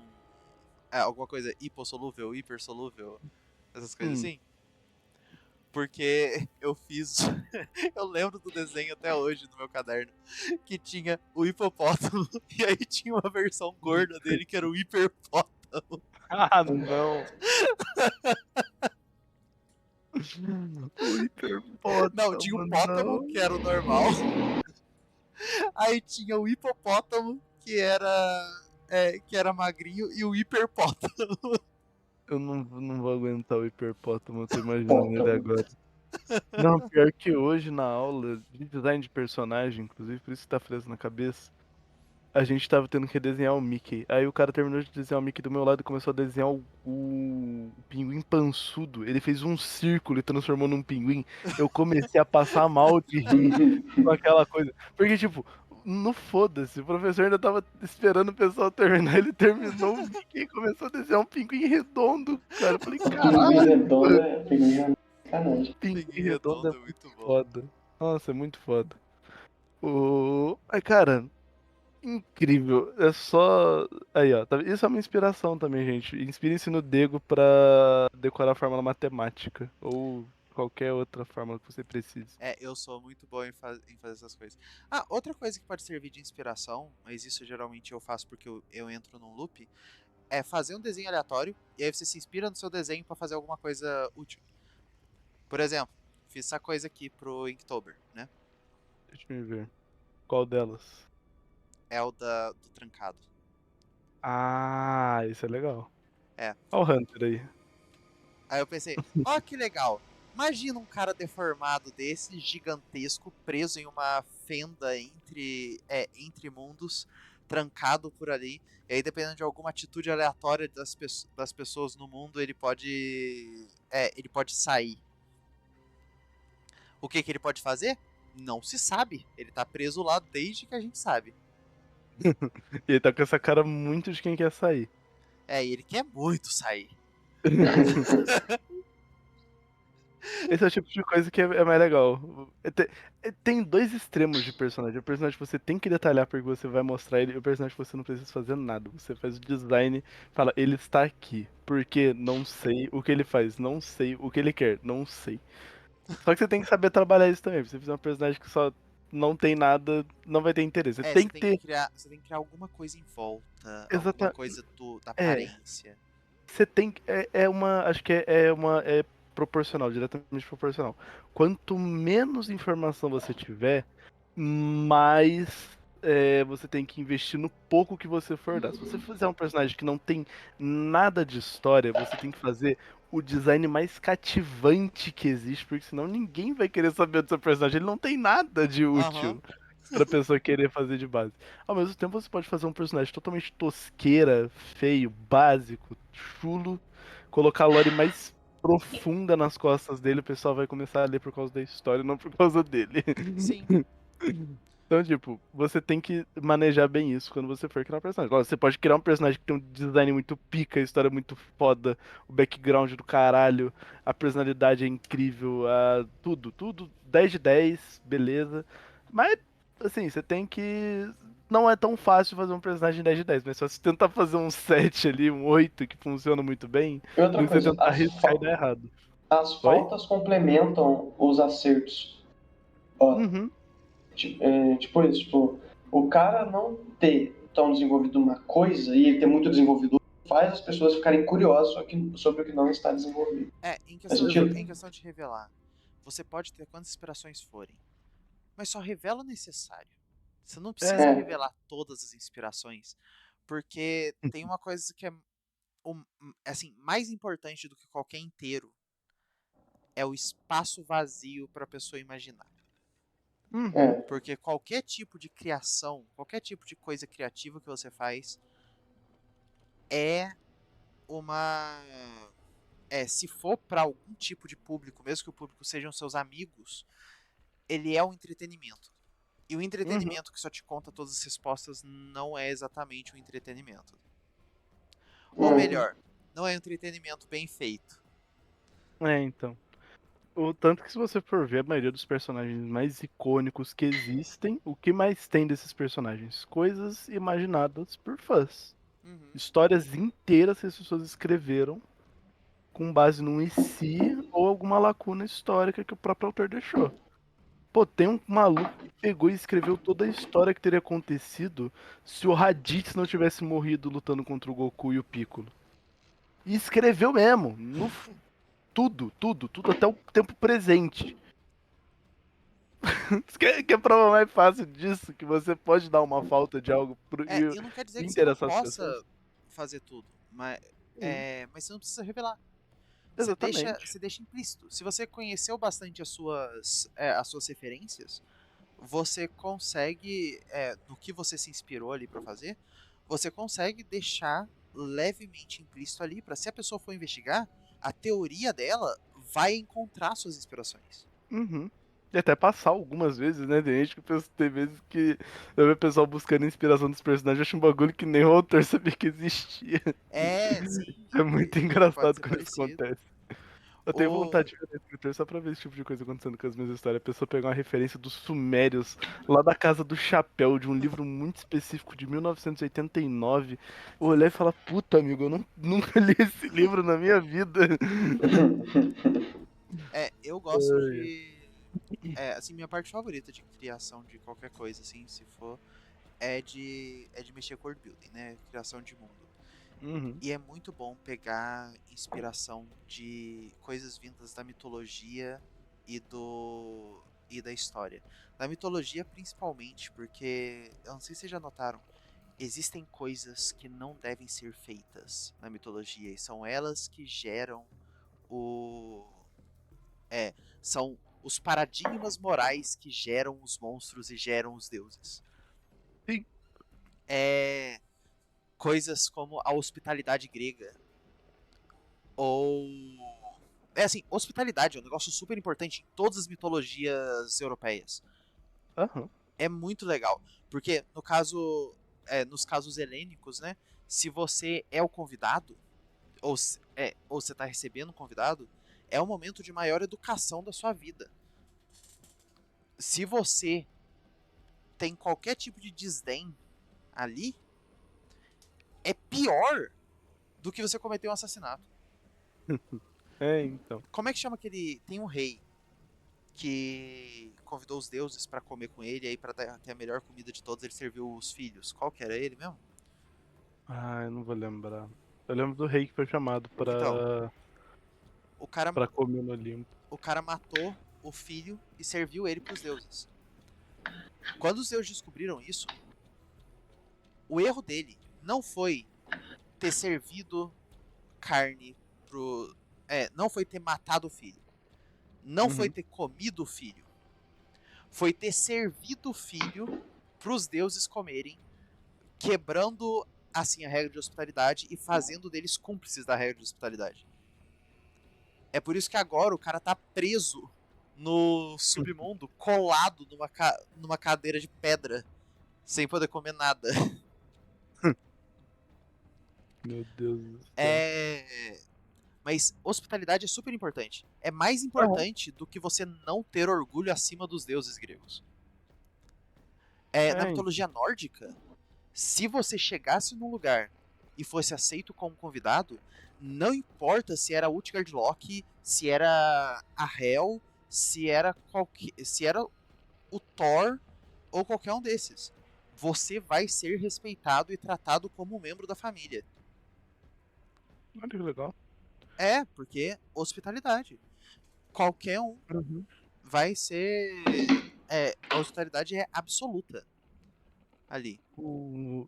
Alguma coisa hipossolúvel, hipersolúvel, essas coisas Hum. assim? Porque eu fiz. Eu lembro do desenho até hoje do meu caderno. Que tinha o hipopótamo. E aí tinha uma versão gorda dele que era o hiperpótamo. Ah, não. O Não, tinha o hipopótamo, pótamo, não. que era o normal. Aí tinha o hipopótamo, que era magrinho, e o hiperpótamo. Eu não vou aguentar o hipopótamo, eu tô imaginando ele Hipopótamo. agora. Não, pior que hoje na aula de design de personagem, inclusive, por isso que tá fresco na cabeça, a gente tava tendo que redesenhar o Mickey. Aí o cara terminou de desenhar o Mickey do meu lado e começou a desenhar o pinguim pançudo. Ele fez um círculo e transformou num pinguim. Eu comecei a passar mal de rir com aquela coisa. Porque, tipo, no foda-se, o professor ainda tava esperando o pessoal terminar. Ele terminou o Mickey e começou a desenhar um pinguim redondo, cara. Eu falei, Pinguim caralho, redondo é pinguim sacanagem. pinguim Pinguim redondo é redondo é muito muito bom. foda. Nossa, é muito foda. Ai, cara, incrível. É só. Aí, ó. Isso é uma inspiração também, gente. Inspirem-se no Dego pra decorar a fórmula matemática. Ou qualquer outra fórmula que você precise. É, eu sou muito bom em fazer essas coisas. Ah, outra coisa que pode servir de inspiração, mas isso geralmente eu faço porque eu entro num loop, é fazer um desenho aleatório e aí você se inspira no seu desenho pra fazer alguma coisa útil. Por exemplo, fiz essa coisa aqui pro Inktober, né? Deixa eu ver. Qual delas? É o do trancado. Ah, isso é legal. É. Olha o Hunter aí. Aí eu pensei, ó que legal. Imagina um cara deformado desse, gigantesco, preso em uma fenda entre mundos, trancado por ali. E aí, dependendo de alguma atitude aleatória das pessoas no mundo, ele pode sair. O que que ele pode fazer? Não se sabe. Ele tá preso lá desde que a gente sabe. E ele tá com essa cara muito de quem quer sair. É, e ele quer muito sair. Esse é o tipo de coisa que é mais legal. Tem dois extremos de personagem. O personagem que você tem que detalhar porque você vai mostrar ele, e o personagem que você não precisa fazer nada. Você faz o design, fala, ele está aqui. Porque não sei o que ele faz, não sei o que ele quer, não sei. Só que você tem que saber trabalhar isso também. Se você fizer um personagem que só não tem nada, não vai ter interesse. Você É, tem que ter. você tem que criar alguma coisa em volta, alguma Exata. coisa da É. aparência. Você tem que. É uma. Acho que é uma. É proporcional, diretamente proporcional. Quanto menos informação você tiver, mais você tem que investir no pouco que você for dar. Se você fizer um personagem que não tem nada de história, você tem que fazer o design mais cativante que existe, porque senão ninguém vai querer saber do seu personagem. Ele não tem nada de Aham. útil pra pessoa querer fazer de base. Ao mesmo tempo, você pode fazer um personagem totalmente tosqueira, feio, básico, chulo, colocar a lore mais profunda nas costas dele, o pessoal vai começar a ler por causa da história, não por causa dele. Sim. Então, tipo, você tem que manejar bem isso quando você for criar um personagem. Lógico, você pode criar um personagem que tem um design muito pica, a história é muito foda, o background do caralho, a personalidade é incrível, tudo 10 de 10, beleza. Mas, assim, você tem que. Não é tão fácil fazer um personagem 10 de 10, mas só se tentar fazer um 7 ali, um 8 que funciona muito bem, E outra do que você coisa, tentar arriscar e dar errado. as Oi? faltas complementam os acertos. Ó, Uhum. tipo isso, tipo, o cara não ter tão desenvolvido uma coisa e ele ter muito desenvolvido faz as pessoas ficarem curiosas sobre o que não está desenvolvido. É, Faz sentido? em questão de revelar, você pode ter quantas inspirações forem, mas só revela o necessário. Você não precisa É, revelar todas as inspirações, porque tem uma coisa que é assim, mais importante do que qualquer inteiro, é o espaço vazio para a pessoa imaginar. Uhum. é, Porque qualquer tipo de criação, qualquer tipo de coisa criativa que você faz é uma se for para algum tipo de público, mesmo que o público sejam seus amigos, ele é um entretenimento. E o Uhum. entretenimento que só te conta todas as respostas não é exatamente um entretenimento. Ou é. melhor, não é um entretenimento bem feito. Então. O tanto que se você for ver a maioria dos personagens mais icônicos que existem, o que mais tem desses personagens? Coisas imaginadas por fãs. Uhum. Histórias inteiras que as pessoas escreveram com base num e se ou alguma lacuna histórica que o próprio autor deixou. Pô, tem um maluco que pegou e escreveu toda a história que teria acontecido se o Raditz não tivesse morrido lutando contra o Goku e o Piccolo. E escreveu mesmo, tudo, até o tempo presente. Que é a prova mais fácil disso, que você pode dar uma falta de algo E não quer dizer e que você não interessar as possa pessoas. fazer tudo, mas Mas você não precisa revelar. Exatamente. Você deixa implícito. Se você conheceu bastante as suas referências, você consegue, no que você se inspirou ali pra fazer, você consegue deixar levemente implícito ali pra se a pessoa for investigar, a teoria dela vai encontrar suas inspirações. Uhum. E até passar algumas vezes, né? Tem gente que tem vezes que eu vejo o pessoal buscando inspiração dos personagens, acho um bagulho que nem o autor sabia que existia. Sim, É muito pode engraçado ser quando isso parecido. acontece. Eu tenho O, vontade de virar escritor só pra ver esse tipo de coisa acontecendo com as minhas histórias. A pessoa pegar uma referência dos Sumérios, lá da Casa do Chapéu, de um livro muito específico de 1989, olhar e falar: Puta, amigo, eu nunca li esse livro na minha vida. eu gosto de. Assim, minha parte favorita de criação de qualquer coisa, assim, se for, é de mexer com world building, né? Criação de mundo. Uhum. E é muito bom pegar inspiração de coisas vindas da mitologia e da história. Da mitologia principalmente, porque eu não sei se vocês já notaram, existem coisas que não devem ser feitas na mitologia e são elas que geram o é, são os paradigmas morais que geram os monstros e geram os deuses. Sim. É, coisas como a hospitalidade grega ou assim, hospitalidade é um negócio super importante em todas as mitologias europeias. Aham. É muito legal, porque nos casos helênicos, né, se você é o convidado ou você está recebendo um convidado, é o momento de maior educação da sua vida. Se você tem qualquer tipo de desdém ali, é pior do que você cometer um assassinato. Então. Como é que chama aquele. Tem um rei que convidou os deuses pra comer com ele, e aí pra ter a melhor comida de todos, ele serviu os filhos. Qual que era ele mesmo? Ah, eu não vou lembrar. Eu lembro do rei que foi chamado Então, pra, o cara, pra comer no Olimpo. o cara matou o filho e serviu ele pros deuses. Quando os deuses descobriram isso, o erro dele não foi ter servido carne pro. Não foi ter matado o filho. Não foi Uhum. ter comido o filho. Foi ter servido o filho pros deuses comerem, quebrando assim a regra de hospitalidade e fazendo deles cúmplices da regra de hospitalidade. É por isso que agora o cara tá preso no submundo, colado numa cadeira de pedra, sem poder comer nada. Meu Deus do céu. É. Mas hospitalidade é super importante. É mais Aham. importante do que você não ter orgulho acima dos deuses gregos. Na É, mitologia nórdica, se você chegasse num lugar e fosse aceito como convidado, não importa se era Utgard Loki, se era a Hel, se era o Thor ou qualquer um desses. Você vai ser respeitado e tratado como um membro da família. olha que legal. Porque hospitalidade. Qualquer um Uhum. vai ser. A hospitalidade é absoluta ali.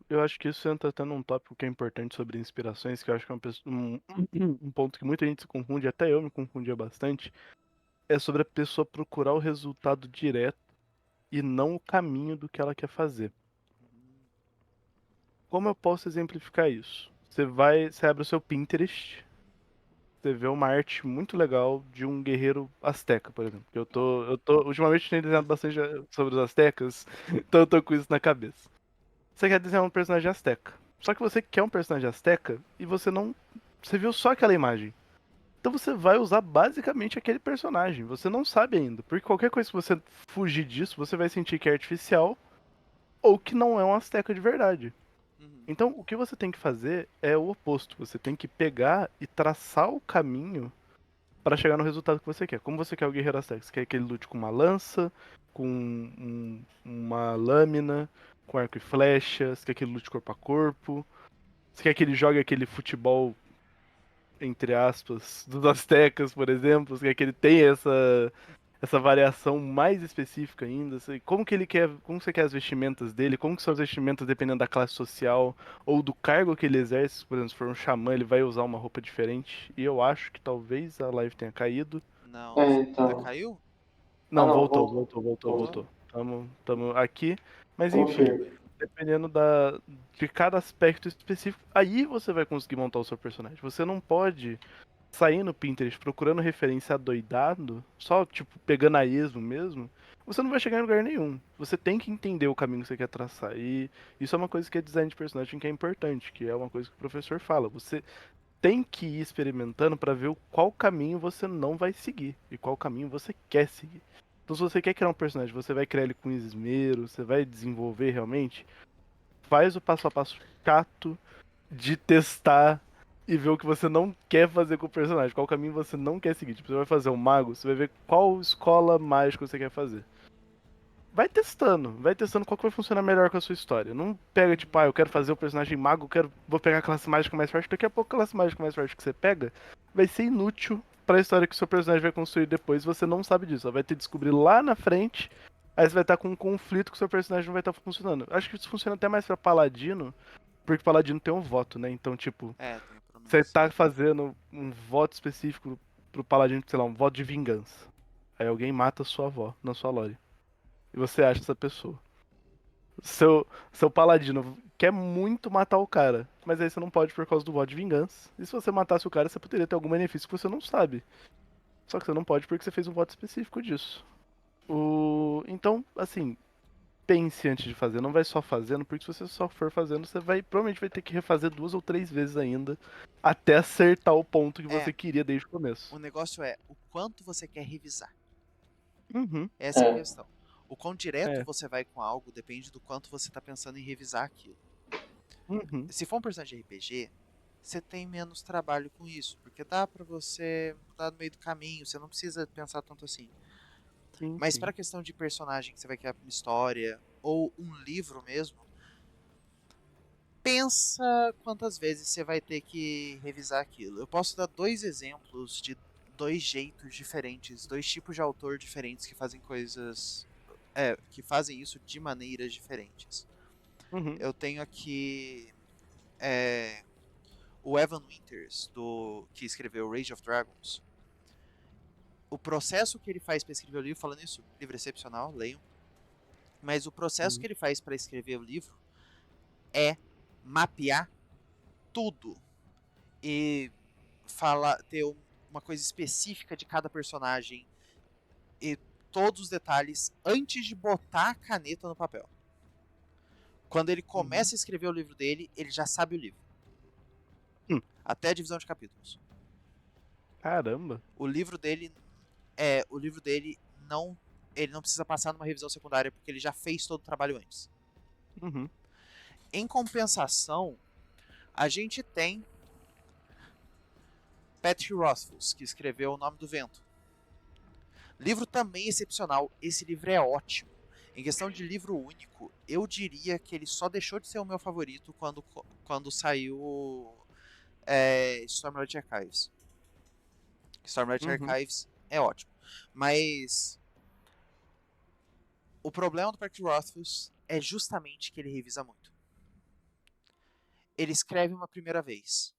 Eu acho que isso entra até num tópico que é importante sobre inspirações, que eu acho que é um ponto que muita gente se confunde, até eu me confundia bastante, é sobre a pessoa procurar o resultado direto e não o caminho do que ela quer fazer. Como eu posso exemplificar isso? Você abre o seu Pinterest, você vê uma arte muito legal de um guerreiro asteca, por exemplo. Ultimamente tenho desenhado bastante sobre os astecas, então eu tô com isso na cabeça. Você quer desenhar um personagem asteca. Só que você quer um personagem asteca e você não. Você viu só aquela imagem. Então você vai usar basicamente aquele personagem. Você não sabe ainda. Porque qualquer coisa que você fugir disso, você vai sentir que é artificial ou que não é um asteca de verdade. Uhum. Então o que você tem que fazer é o oposto. Você tem que pegar e traçar o caminho para chegar no resultado que você quer. Como você quer o guerreiro asteca? Você quer que ele lute com uma lança, com uma lâmina, com arco e flecha? Você quer que ele lute corpo a corpo? Você quer que ele jogue aquele futebol, entre aspas, dos astecas, por exemplo? Você quer que ele tenha essa variação mais específica ainda? Como que ele quer, como você quer as vestimentas dele? Como que são as vestimentas dependendo da classe social ou do cargo que ele exerce? Por exemplo, se for um xamã, ele vai usar uma roupa diferente. E eu acho que talvez a live tenha caído. Não, É, ainda então. caiu? Ah, Não, não, voltou, voltou. voltou, voltou, Voltou. voltou. Tamo aqui. Mas enfim, Confirme. dependendo de cada aspecto específico, aí você vai conseguir montar o seu personagem. Você não pode sair no Pinterest procurando referência adoidado, só tipo pegando a esmo mesmo, você não vai chegar em lugar nenhum. Você tem que entender o caminho que você quer traçar. E isso é uma coisa que é design de personagem que é importante, que é uma coisa que o professor fala. Você tem que ir experimentando para ver qual caminho você não vai seguir e qual caminho você quer seguir. Então, se você quer criar um personagem, você vai criar ele com esmero, você vai desenvolver realmente, faz o passo a passo chato de testar e ver o que você não quer fazer com o personagem, qual caminho você não quer seguir. Tipo, você vai fazer um mago, você vai ver qual escola mágica você quer fazer. Vai testando qual que vai funcionar melhor com a sua história. Não pega, tipo, eu quero fazer o personagem mago, vou pegar a classe mágica mais forte. Daqui a pouco a classe mágica mais forte que você pega vai ser inútil pra história que o seu personagem vai construir depois. Você não sabe disso, só vai ter que descobrir lá na frente. Aí você vai estar com um conflito que o seu personagem não vai estar funcionando. Acho que isso funciona até mais pra paladino, porque paladino tem um voto, né? Então, tipo, É, tem a você pronúncia. tá fazendo um voto específico pro paladino, sei lá, um voto de vingança. Aí alguém mata sua avó na sua lore. E você acha essa pessoa. Seu paladino quer muito matar o cara, mas aí você não pode por causa do voto de vingança. E se você matasse o cara, você poderia ter algum benefício que você não sabe. Só que você não pode porque você fez um voto específico disso. Então, assim, pense antes de fazer. Não vai só fazendo, porque se você só for fazendo, você provavelmente vai ter que refazer 2 ou 3 vezes ainda até acertar o ponto que É, você queria desde o começo. o negócio é o quanto você quer revisar. Uhum. Essa é a É. questão. O quão direto É. você vai com algo depende do quanto você tá pensando em revisar aquilo. Uhum. Se for um personagem de RPG, você tem menos trabalho com isso, porque dá pra você mudar no meio do caminho, você não precisa pensar tanto assim. Sim, Mas sim. pra questão de personagem que você vai criar uma história ou um livro mesmo, pensa quantas vezes você vai ter que revisar aquilo. Eu posso dar 2 exemplos de 2 jeitos diferentes, 2 tipos de autor diferentes que fazem coisas, que fazem isso de maneiras diferentes. Uhum. Eu tenho aqui é, o Evan Winters, que escreveu Rage of Dragons. O processo que ele faz para escrever o livro, falando isso, livro excepcional, leiam. Mas o processo Uhum. que ele faz para escrever o livro é mapear tudo e ter uma coisa específica de cada personagem e todos os detalhes antes de botar a caneta no papel. Quando ele Uhum. começa a escrever o livro dele, ele já sabe o livro. Hum. Até a divisão de capítulos. Caramba. O livro dele não, ele não precisa passar numa revisão secundária porque ele já fez todo o trabalho antes. Uhum. Em compensação, a gente tem Patrick Rothfuss, que escreveu O Nome do Vento. Livro também excepcional. Esse livro é ótimo. Em questão de livro único, eu diria que ele só deixou de ser o meu favorito quando saiu Stormlight Archives. Stormlight Uhum. Archives é ótimo. Mas o problema do Patrick Rothfuss é justamente que ele revisa muito. Ele escreve uma primeira vez.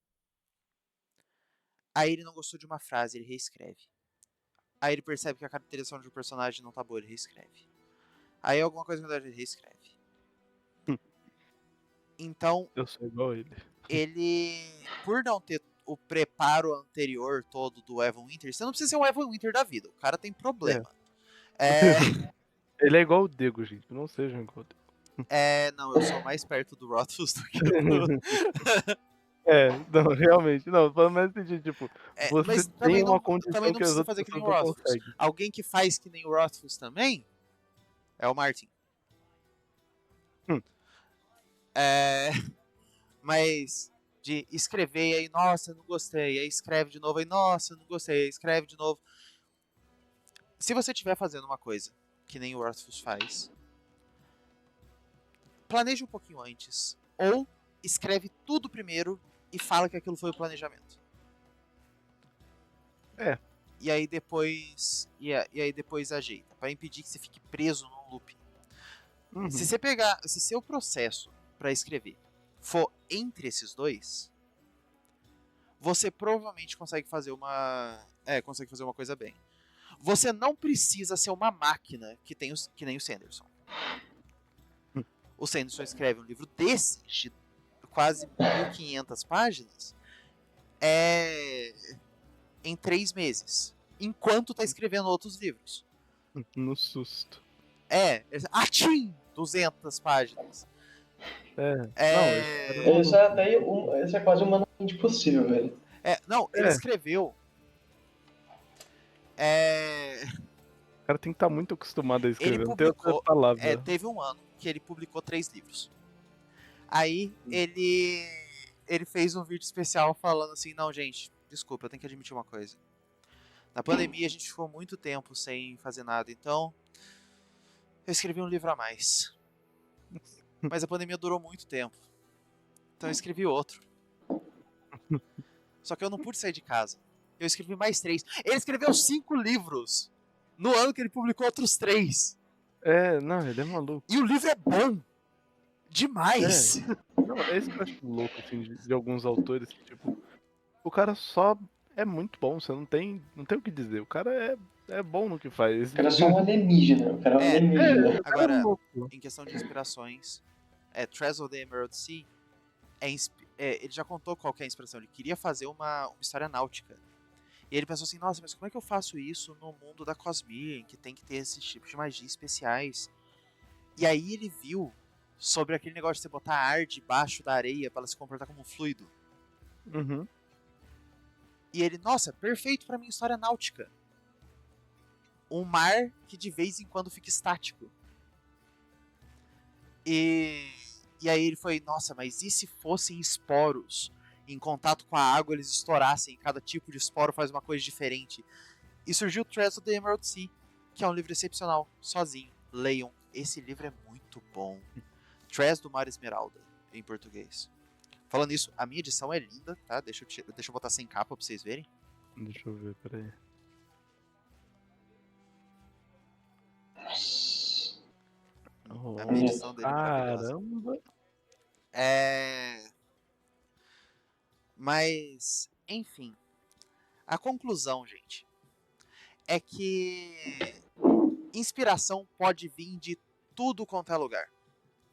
Aí ele não gostou de uma frase, ele reescreve. Aí ele percebe que a caracterização de um personagem não tá boa, ele reescreve. Aí alguma coisa melhor, ele reescreve. Então, Eu sou igual a ele. ele, por não ter o preparo anterior todo do Evan Winter, você não precisa ser um Evan Winter da vida, o cara tem É. problema. É, Ele é igual o Dego, gente. Não sejam igual o Dego. não, eu sou mais perto do Rothfuss do que do. Não, realmente. Não, falando mais sentido, tipo, você Mas tem também uma também condição não que as precisa outras fazer que nem pessoas o não Rothfuss. conseguem. Alguém que faz que nem o Rothfuss também é o Martin. Hum. É, mas de escrever aí, nossa, não gostei, aí escreve de novo, aí, nossa, não gostei, aí escreve de novo. Se você estiver fazendo uma coisa que nem o Rothfuss faz, planeje um pouquinho antes. Ou escreve tudo primeiro e fala que aquilo foi o planejamento. É. e aí depois ajeita, para impedir que você fique preso num loop. Uhum. Se seu processo para escrever for entre esses dois, você provavelmente consegue fazer uma coisa bem. Você não precisa ser uma máquina que nem o Sanderson. O Sanderson escreve um livro desses, de quase 1.500 páginas, em 3 meses, enquanto tá escrevendo outros livros. No susto. Atchim! 200 páginas. Isso é quase humanamente possível, velho. Ele escreveu. O cara tem que estar muito acostumado a escrever, Ele não tem outra publicou. palavra. Teve um ano que ele publicou 3 livros. Aí ele fez um vídeo especial falando assim: não, gente, desculpa, eu tenho que admitir uma coisa. Na pandemia a gente ficou muito tempo sem fazer nada, então eu escrevi um livro a mais. Mas a pandemia durou muito tempo. Então eu escrevi outro. Só que eu não pude sair de casa. Eu escrevi mais 3. Ele escreveu 5 livros. No ano que ele publicou outros 3. Não, ele é maluco. E o livro é bom. Demais. Não, é isso que eu acho louco, assim, de alguns autores, que, tipo, o cara só é muito bom, você não tem o que dizer. O cara é bom no que faz. O cara é só um alienígena. O cara é um alienígena. Agora, em questão de inspirações, Treasure of the Emerald Sea, ele já contou qual que é a inspiração. Ele queria fazer uma história náutica. E ele pensou assim, nossa, mas como é que eu faço isso no mundo da Cosmere, em que tem que ter esses tipos de magia especiais? E aí ele viu sobre aquele negócio de você botar ar debaixo da areia para ela se comportar como um fluido. Uhum. E ele, nossa, perfeito pra minha história náutica. Um mar que de vez em quando fica estático. E aí ele foi, nossa, mas e se fossem esporos? Em contato com a água eles estourassem, cada tipo de esporo faz uma coisa diferente. E surgiu Treasure of the Emerald Sea, que é um livro excepcional, sozinho. Leiam, esse livro é muito bom. Treasure do Mar Esmeralda, em português. Falando nisso, a minha edição é linda, tá? Deixa eu botar sem capa pra vocês verem. Deixa eu ver, peraí. Nossa. A minha edição dele é maravilhosa. Caramba! Mas, enfim. A conclusão, gente, é que inspiração pode vir de tudo quanto é lugar.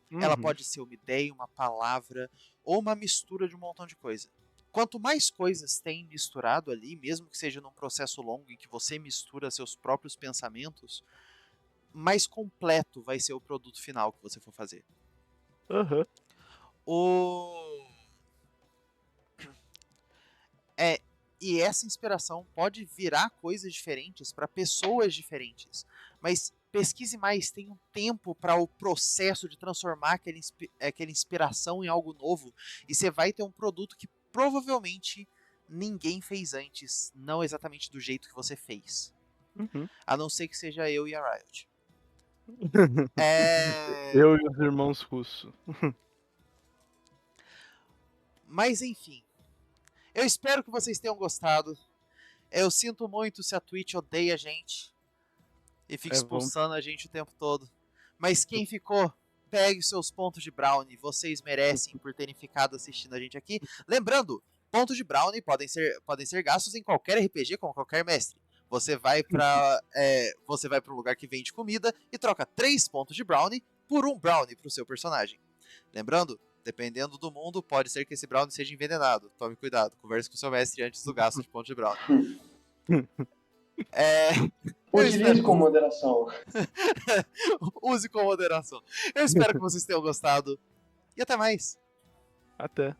Ela Uhum. pode ser uma ideia, uma palavra ou uma mistura de um montão de coisa. Quanto mais coisas tem misturado ali, mesmo que seja num processo longo em que você mistura seus próprios pensamentos, mais completo vai ser o produto final que você for fazer. Uhum. E essa inspiração pode virar coisas diferentes para pessoas diferentes. Mas pesquise mais, tenha um tempo para o processo de transformar aquela inspiração em algo novo. E você vai ter um produto que provavelmente ninguém fez antes, não exatamente do jeito que você fez. Uhum. A não ser que seja eu e a Riot. Eu e os irmãos russos. Mas enfim. Eu espero que vocês tenham gostado. Eu sinto muito se a Twitch odeia a gente e fica expulsando a gente o tempo todo. Mas quem ficou, pegue os seus pontos de Brownie. Vocês merecem por terem ficado assistindo a gente aqui. Lembrando, pontos de Brownie podem ser gastos em qualquer RPG com qualquer mestre. Você vai para um lugar que vende comida e troca 3 pontos de Brownie por um Brownie para o seu personagem. Lembrando, dependendo do mundo, pode ser que esse Brownie seja envenenado. Tome cuidado, converse com seu mestre antes do gasto de pontos de Brownie. Utilize com moderação. Use com moderação. Eu espero que vocês tenham gostado. E até mais. Até.